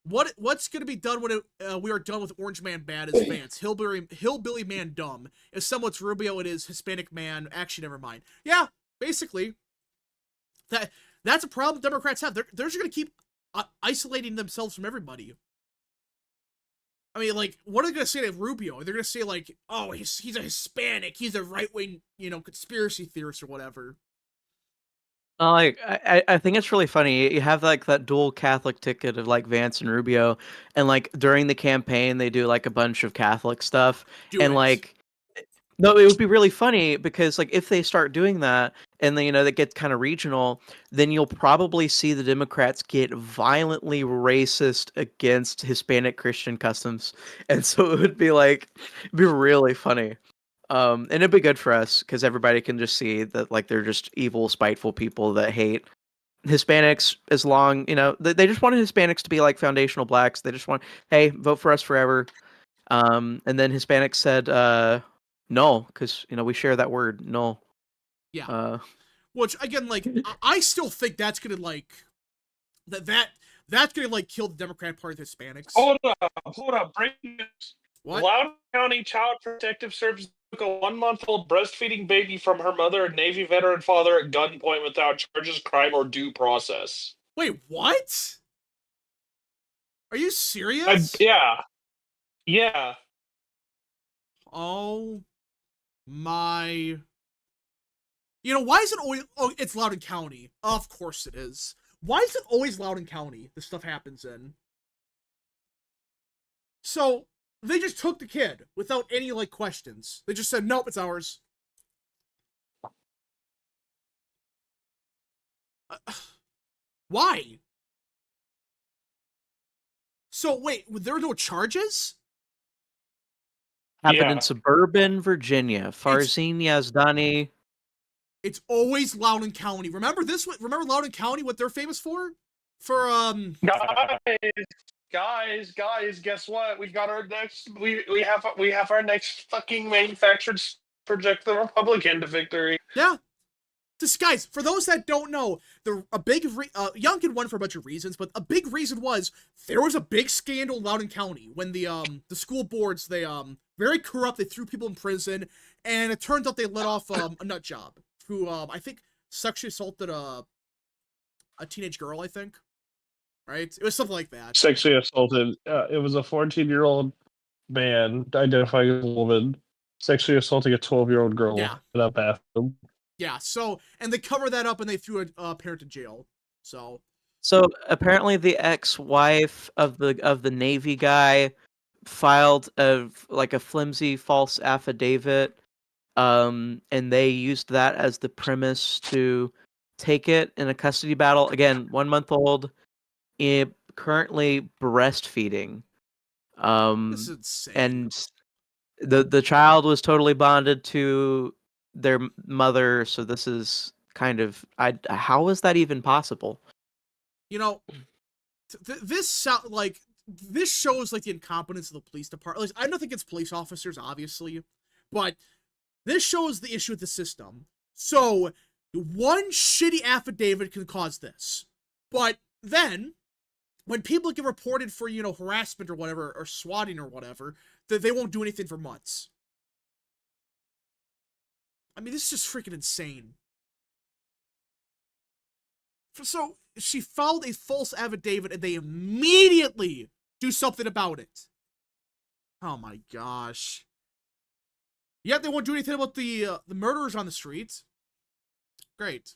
What's gonna be done when we are done with Orange Man bad as Vance? Hillbilly Man dumb. If someone's Rubio, it is Hispanic man. Actually, never mind. Yeah, basically. That's a problem Democrats have. They're just gonna keep isolating themselves from everybody. I mean, like, what are they gonna say to Rubio? They're gonna say like, oh, he's a Hispanic. He's a right wing, conspiracy theorist or whatever. I think it's really funny. You have like that dual Catholic ticket of like Vance and Rubio, and like during the campaign they do like a bunch of Catholic stuff, no, it would be really funny because like if they start doing that and then they get kind of regional, then you'll probably see the Democrats get violently racist against Hispanic Christian customs, and so it would be really funny. And it'd be good for us because everybody can just see that like they're just evil, spiteful people that hate Hispanics as long, they just wanted Hispanics to be like foundational blacks. They just want, hey, vote for us forever. And then Hispanics said, no, because, we share that word, no. Yeah. Which, again, like, I still think that's gonna, like, that's gonna, like, kill the Democratic Party of Hispanics. Hold up. Breaking news. What? Loudoun County Child Protective Services took a 1-month-old breastfeeding baby from her mother and Navy veteran father at gunpoint without charges, crime, or due process. Wait, what? Are you serious? Yeah. Oh my. Why is it always... Oh, it's Loudoun County. Of course it is. Why is it always Loudoun County this stuff happens in? So, they just took the kid without any, like, questions. They just said, nope, it's ours. Why? So, wait, there were no charges? Happened in suburban Virginia. Farzin Yazdani. It's always Loudoun County. Remember Loudoun County, what they're famous for? For, Guys, guess what? We've got our next... We have our next fucking manufactured project the Republican to victory. Yeah. Just, guys, for those that don't know, Youngkin won for a bunch of reasons, but a big reason was there was a big scandal in Loudoun County when the school boards, they very corrupt, they threw people in prison, and it turns out they let off a nut job who I think sexually assaulted a teenage girl, I think. Right? It was something like that. Sexually assaulted. It was a 14-year-old man identifying as a woman. Sexually assaulting a 12-year-old girl Yeah. in a bathroom. Yeah. So, and they cover that up and they threw a parent in jail. So apparently, the ex-wife of the Navy guy filed a flimsy false affidavit, and they used that as the premise to take it in a custody battle. Again, 1 month old, currently breastfeeding. This is insane. And the child was totally bonded to their mother. So this is kind of how is that even possible? You know, this shows like the incompetence of the police department. Like, I don't think it's police officers, obviously, but this shows the issue with the system. So one shitty affidavit can cause this, but then when people get reported for harassment or whatever, or swatting or whatever, that they won't do anything for months. I mean, this is just freaking insane. So she filed a false affidavit and they immediately do something about it. Oh my gosh. Yet they won't do anything about the murderers on the streets. Great.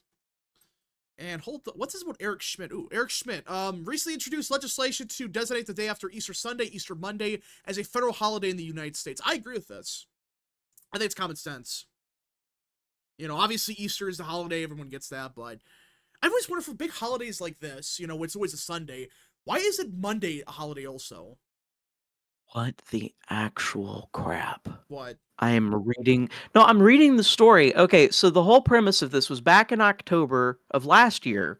And what's this about Eric Schmidt? Ooh, Eric Schmidt recently introduced legislation to designate the day after Easter Sunday, Easter Monday, as a federal holiday in the United States. I agree with this. I think it's common sense. Obviously Easter is the holiday, everyone gets that, but I always wonder for big holidays like this, it's always a Sunday. Why isn't Monday a holiday also? What the actual crap? What? I'm reading the story. Okay, so the whole premise of this was back in October of last year.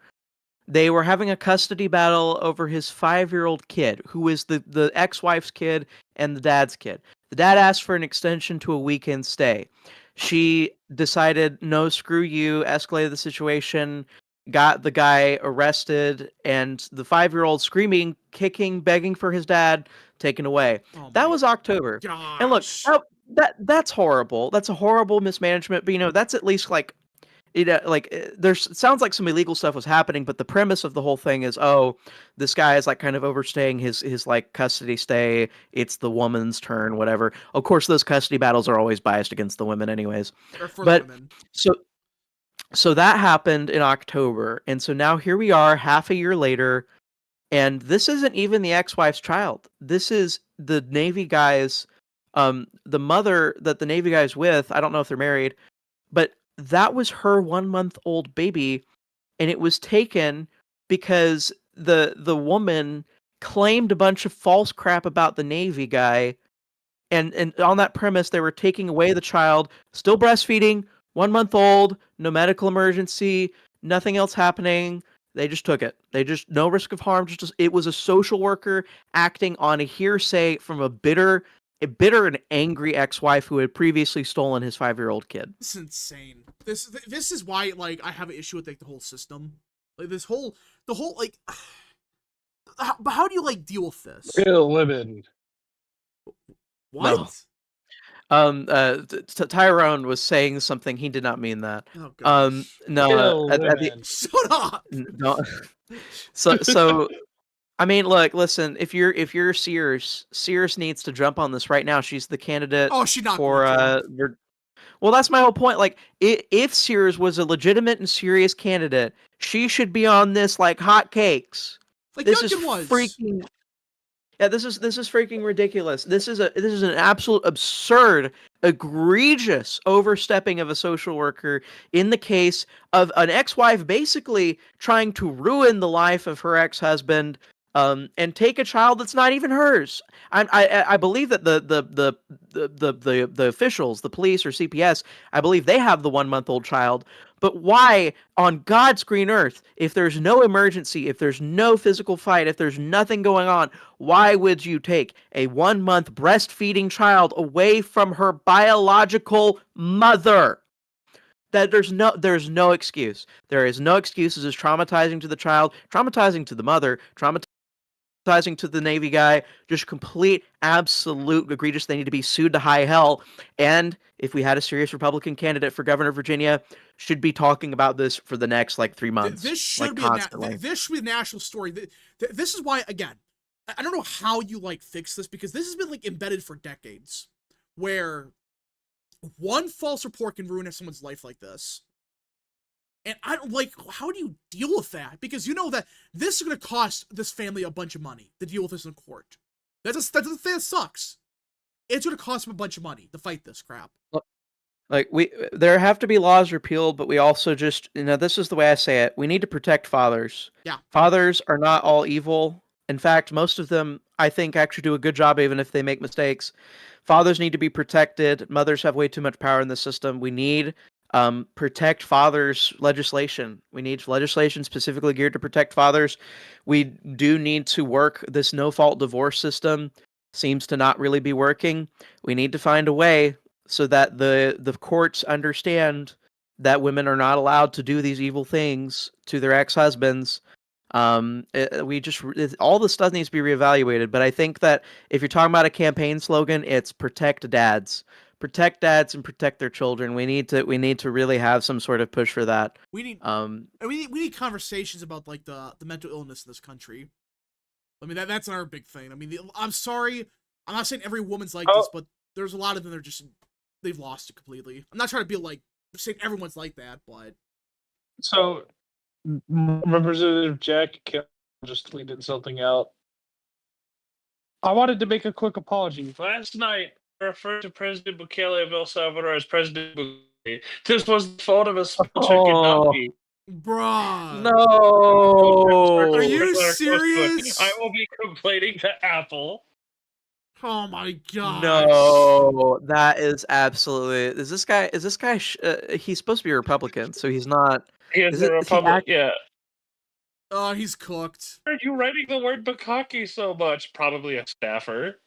They were having a custody battle over his 5-year-old kid, who is the ex-wife's kid and the dad's kid. The dad asked for an extension to a weekend stay. She decided, no, screw you, escalated the situation, got the guy arrested, and the 5-year-old screaming, kicking, begging for his dad, taken away. That was October. Gosh. And look, that's horrible. That's a horrible mismanagement, but that's at least it sounds like some illegal stuff was happening, but the premise of the whole thing is, this guy is like kind of overstaying his like custody stay. It's the woman's turn, whatever. Of course, those custody battles are always biased against the women anyways. Or for But the women. So that happened in October, and so now here we are half a year later, and this isn't even the ex-wife's child. This is the Navy guy's, the mother that the Navy guy's with. I don't know if they're married, but that was her 1-month-old baby, and it was taken because the woman claimed a bunch of false crap about the Navy guy, and on that premise they were taking away the child, still breastfeeding, 1 month old, no medical emergency, nothing else happening. They just took it. They just, no risk of harm. It was a social worker acting on a hearsay from a bitter and angry ex-wife who had previously stolen his 5-year-old kid. This is insane. This is why I have an issue with the whole system. Like the whole but how do you deal with this? Real women. What? No. Tyrone was saying something. He did not mean that. Oh gosh. No. Shut up. No. So I mean, look, listen. If you're Sears needs to jump on this right now. She's the candidate. Oh, she's not for going to. Well, that's my whole point. Like, if Sears was a legitimate and serious candidate, she should be on this like hotcakes. Like This Duncan is was. freaking. Yeah, this is freaking ridiculous. This is an absolute absurd, egregious overstepping of a social worker in the case of an ex-wife basically trying to ruin the life of her ex-husband, and take a child that's not even hers. I believe that the officials, the police or CPS, I believe they have the 1-month-old child. But why on God's green earth, if there's no emergency, if there's no physical fight, if there's nothing going on, why would you take a 1-month breastfeeding child away from her biological mother? That there's no excuse. There is no excuse. This is traumatizing to the child, traumatizing to the mother, traumatizing to the Navy guy, just complete, absolute egregious. They need to be sued to high hell. And if we had a serious Republican candidate for governor of Virginia, should be talking about this for the next 3 months. This should be this should be a national story. This is why, again, I don't know how you fix this, because this has been embedded for decades, where One false report can ruin someone's life like this. And I don't like, how do you deal with that? Because you know that this is going to cost this family a bunch of money to deal with this in court. That sucks. It's going to cost them a bunch of money to fight this crap. Like there have to be laws repealed, but we also just, this is the way I say it. We need to protect fathers. Yeah. Fathers are not all evil. In fact, most of them, I think, actually do a good job, even if they make mistakes. Fathers need to be protected. Mothers have way too much power in the system. We need protect fathers legislation. We need legislation specifically geared to protect fathers. We do need to work this no-fault divorce system. Seems to not really be working. We need to find a way so that the courts understand that women are not allowed to do these evil things to their ex-husbands. All this stuff needs to be reevaluated. But I think that if you're talking about a campaign slogan, it's protect dads and protect their children. We need to really have some sort of push for that. We need conversations about like the mental illness in this country. I mean that's another big thing. I mean, I'm sorry, I'm not saying every woman's like this, but there's a lot of them that are they've lost it completely. I'm not trying to be like saying everyone's like that, but So, Representative Jack just tweeted something out. I wanted to make a quick apology. Last night, I referred to President Bukele of El Salvador as President Bukele. This was the fault of a spell check and not me. bruh. No. Are you serious? I will be complaining to Apple. Oh my god. No, that is absolutely. Is this guy? He's supposed to be a Republican, so he's not. He is a Republican. Yeah. Oh, he's cooked. Why are you writing the word Bukaki so much? Probably a staffer.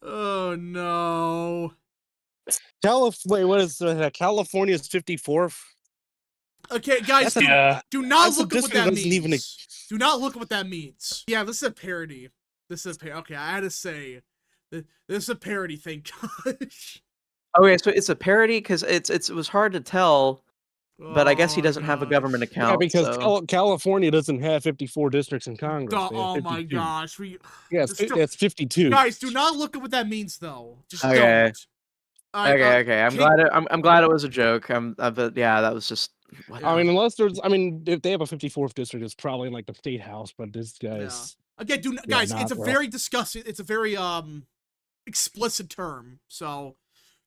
Oh no. Wait, what is California's 54th? Okay, guys, do not look at what that means. Do not look at what that means. Yeah, this is a parody. Okay, I had to say, this is a parody. Thank gosh. Okay, so it's a parody because it was hard to tell, but I guess he doesn't have a government account. Yeah, because so. California doesn't have 54 districts in Congress. Oh my gosh. It's 52. Guys, do not look at what that means, though. Just okay. don't. Okay. I'm glad it was a joke. But yeah, that was just. I mean, if they have a 54th district, it's probably in like the state house. But this guy's again, guys, it's a very disgusting. It's a very explicit term. So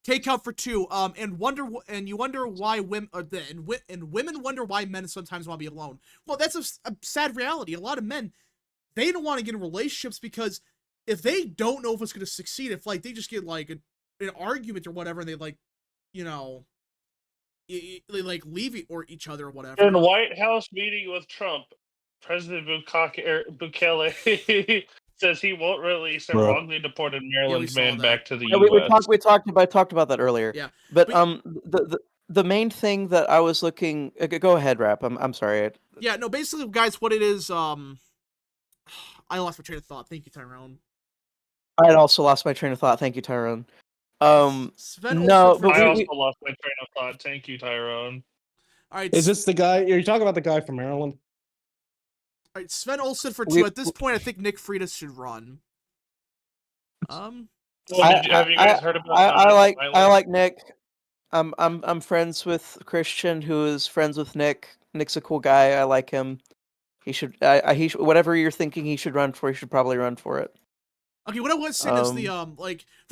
take out for two. And you wonder why women women wonder why men sometimes want to be alone. Well, that's a sad reality. A lot of men, they don't want to get in relationships because if they don't know if it's going to succeed, if like they just get like an argument or whatever, and they like, they like leave each other or whatever. In White House meeting with Trump, President Bukele says he won't release a wrongly deported Maryland man back to the U.S. We talked about that earlier. Yeah, but the main thing that I was looking. Go ahead, Rap. I'm sorry. Yeah, no. Basically, guys, what it is. I lost my train of thought. Thank you, Tyrone. I had also lost my train of thought. Thank you, Tyrone. Sven no, but I also lost my train of thought. Thank you, Tyrone. All right, is this the guy? Are you talking about the guy from Maryland? All right, Sven Olsen for 2. At this point, I think Nick Freitas should run. Well, have you guys heard about? I like Nick. I'm friends with Christian, who is friends with Nick. Nick's a cool guy. I like him. He should. Whatever you're thinking he should run for, he should probably run for it. Okay, what I was saying is the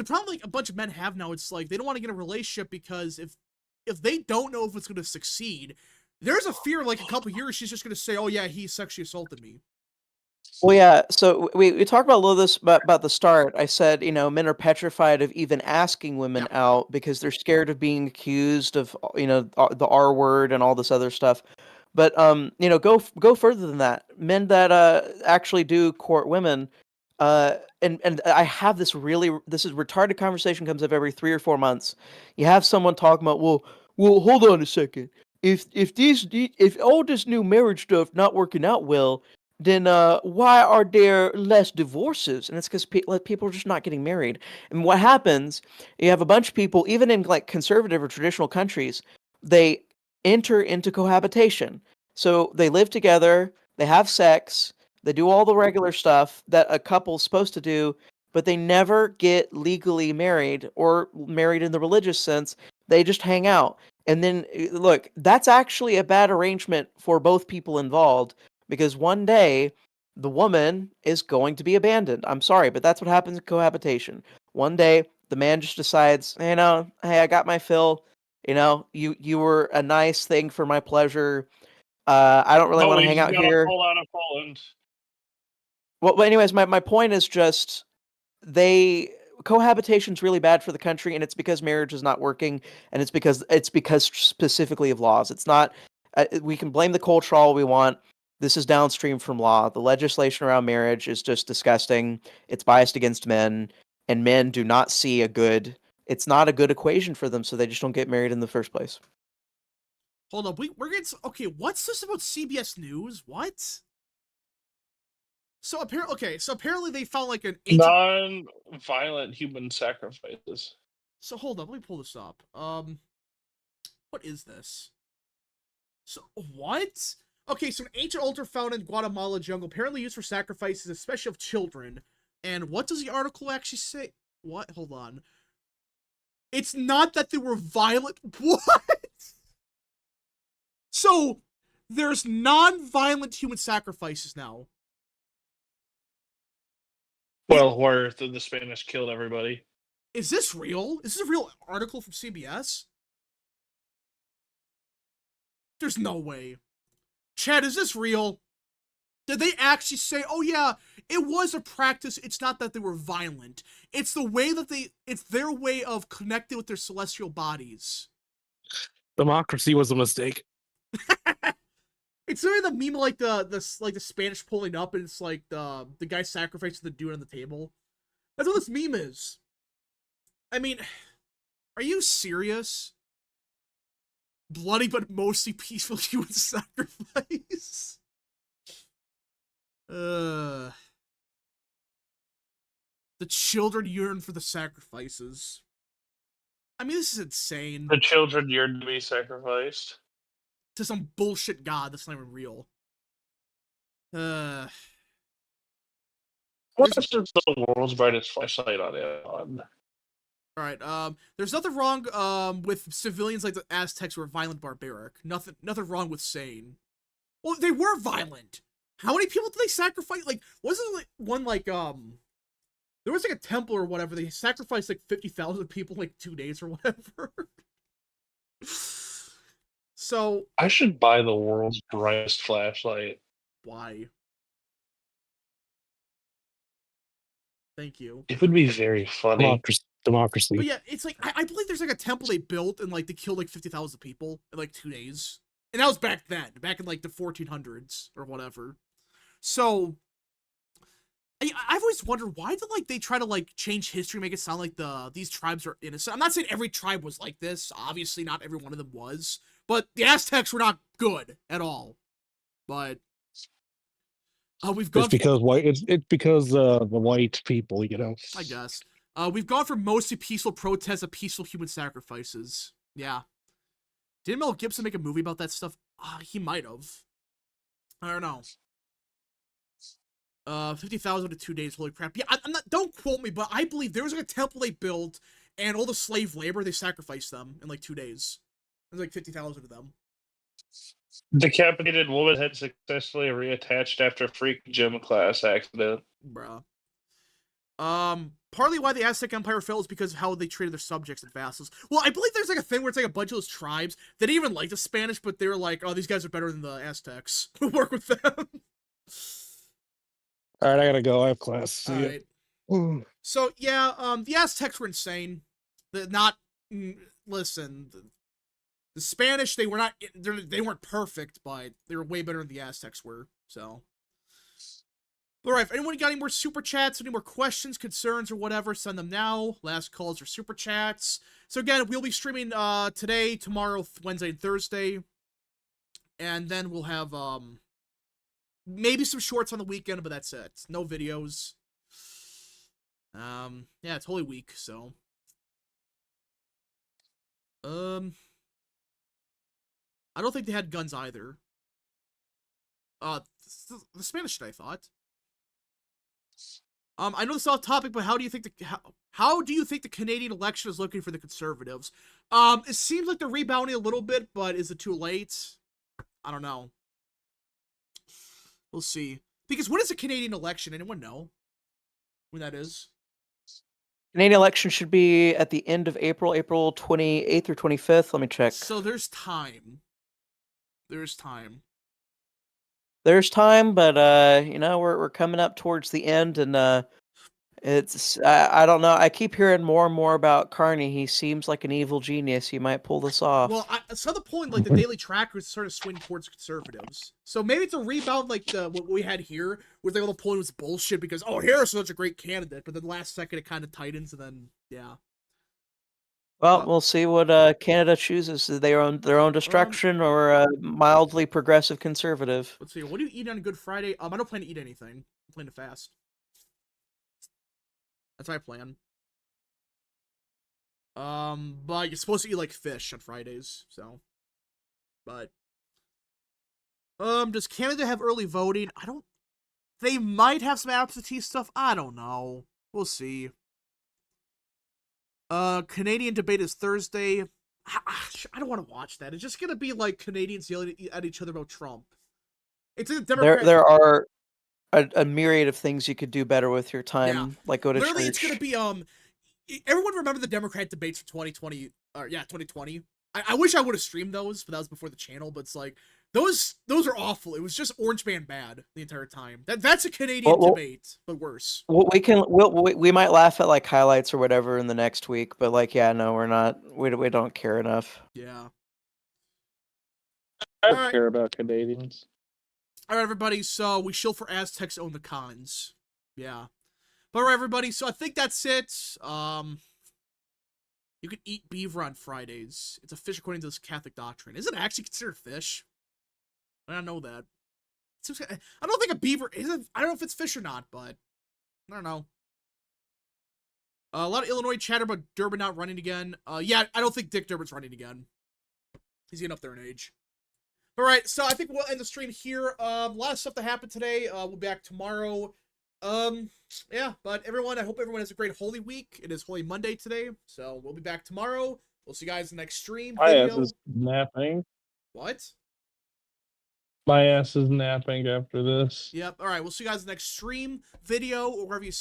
problem like a bunch of men have now. It's like they don't want to get in a relationship because if they don't know if it's going to succeed, there's a fear like a couple years she's just going to say, "Oh yeah, he sexually assaulted me." Well, yeah. So we talked about a little this about the start. I said, men are petrified of even asking women out because they're scared of being accused of, the R word and all this other stuff. But go further than that. Men that actually do court women. And I have this is retarded conversation comes up every 3 or 4 months. You have someone talking about, well, hold on a second. If all this new marriage stuff not working out well, then why are there less divorces? And it's because people are just not getting married. And what happens, you have a bunch of people, even in like conservative or traditional countries, they enter into cohabitation. So they live together, they have sex, they do all the regular stuff that a couple's supposed to do, but they never get legally married or married in the religious sense. They just hang out. And then, look, that's actually a bad arrangement for both people involved because one day the woman is going to be abandoned. I'm sorry, but that's what happens in cohabitation. One day the man just decides, hey, I got my fill. You were a nice thing for my pleasure. I don't really Oh, want to we hang just out gotta here. pull out of Poland. Well, anyways, my point is just cohabitation's really bad for the country, and it's because marriage is not working, and it's because specifically of laws. It's not. We can blame the culture all we want. This is downstream from law. The legislation around marriage is just disgusting. It's biased against men, and men do not see a good. It's not a good equation for them, so they just don't get married in the first place. Hold up, we're getting okay. What's this about CBS News? What? So apparently they found like an ancient. Non-violent human sacrifices. So hold up, let me pull this up. What is this? So what? Okay, so an ancient altar found in Guatemala jungle, apparently used for sacrifices, especially of children. And what does the article actually say? What? Hold on. It's not that they were violent. What? So there's non-violent human sacrifices now. Well, where the Spanish killed everybody. Is this real? Is this a real article from CBS? There's no way. Chad, is this real? Did they actually say, oh yeah, it was a practice, it's not that they were violent. It's the way that it's their way of connecting with their celestial bodies. Democracy was a mistake. It's sort of the meme like the Spanish pulling up and it's like the guy sacrificing the dude on the table. That's what this meme is. I mean, are you serious? Bloody but mostly peaceful human sacrifice. The children yearn for the sacrifices. I mean, this is insane. The children yearn to be sacrificed. To some bullshit god that's not even real. What's the world's brightest flashlight on it? Alright, there's nothing wrong with civilians like the Aztecs who are violent barbaric. Nothing wrong with saying. Well, they were violent. How many people did they sacrifice? Like, wasn't like one like there was like a temple or whatever, they sacrificed like 50,000 people in like 2 days or whatever. So I should buy the world's brightest flashlight. why? Thank you. It would be very funny. Democracy. But yeah, it's like I believe there's like a temple they built and like they killed like 50,000 people in like 2 days. And that was back then, back in like the 1400s or whatever. So I've always wondered why did like they try to like change history, make it sound like these tribes are innocent. I'm not saying every tribe was like this. Obviously, not every one of them was, but the Aztecs were not good at all. But we've gone. It's because white. It's because the white people, I guess. We've gone from mostly peaceful protests to peaceful human sacrifices. Yeah. Didn't Mel Gibson make a movie about that stuff? He might have. I don't know. 50,000 to 2 days, holy crap. Yeah, I'm not, don't quote me, but I believe there was like a temple they built, and all the slave labor, they sacrificed them in like 2 days. There's like 50,000 of them. Decapitated woman head successfully reattached after freak gym class accident. Bruh. Partly why the Aztec Empire fell is because of how they treated their subjects and vassals. Well, I believe there's like a thing where it's like a bunch of those tribes that didn't even like the Spanish, but they were like, oh, these guys are better than the Aztecs. We'll work with them. All right, I gotta go. I have class. See All right. So yeah, the Aztecs were insane. Listen, the Spanish, they weren't perfect, but they were way better than the Aztecs were. So, all right. If anyone got any more super chats, any more questions, concerns, or whatever, send them now. Last calls for super chats. So again, we'll be streaming today, tomorrow, Wednesday, and Thursday, and then we'll have maybe some shorts on the weekend, but that's it. No videos. Yeah, it's Holy Week, so. I don't think they had guns either. The Spanish did, I thought. I know this is off topic, but how do you think the Canadian election is looking for the Conservatives? It seems like they're rebounding a little bit, but is it too late? I don't know. We'll see. Because when is the Canadian election? Anyone know when that is? Canadian election should be at the end of April, April 28th or 25th. Let me check. So there's time. There's time. There's time, but we're coming up towards the end, and I don't know. I keep hearing more and more about Carney. He seems like an evil genius. He might pull this off. Well, I saw the polling, like the daily trackers sort of swing towards Conservatives. So maybe it's a rebound like what we had here, where all the polling was bullshit because Harris is such a great candidate, but then last second it kind of tightens, and then yeah. Well, we'll see what Canada chooses. Their own destruction or a mildly progressive conservative. Let's see. What do you eat on a Good Friday? I don't plan to eat anything. I plan to fast. That's my plan. But you're supposed to eat like fish on Fridays, so. But does Canada have early voting? They might have some absentee stuff. I don't know. We'll see. Canadian debate is Thursday. I don't want to watch that. It's just gonna be like Canadians yelling at each other about Trump. It's a Democrat. There are a myriad of things you could do better with your time, Yeah. like go to Literally, church. it's gonna be everyone remember the Democrat debates for 2020? 2020. I wish I would have streamed those, but that was before the channel. But it's like those are awful. It was just Orange Man bad the entire time. That's a Canadian debate, but worse. We might laugh at like highlights or whatever in the next week, but like no, we're not. We don't care enough. Yeah. I don't care about Canadians. All right, everybody. So we shill for Aztecs own the cons. Yeah. But all right, everybody. So I think that's it. You can eat beaver on Fridays. It's a fish according to this Catholic doctrine. Is it actually considered fish? I don't know that. I don't think a beaver isn't. I don't know if it's fish or not, but I don't know. A lot of Illinois chatter about Durbin not running again. Yeah, I don't think Dick Durbin's running again. He's getting up there in age. All right, so I think we'll end the stream here. A lot of stuff that happened today. We'll be back tomorrow. Yeah, but everyone, I hope everyone has a great Holy Week. It is Holy Monday today, so we'll be back tomorrow. We'll see you guys in the next stream. My ass is napping. What? My ass is napping after this. Yep. All right, we'll see you guys in the next stream, video, or wherever you see.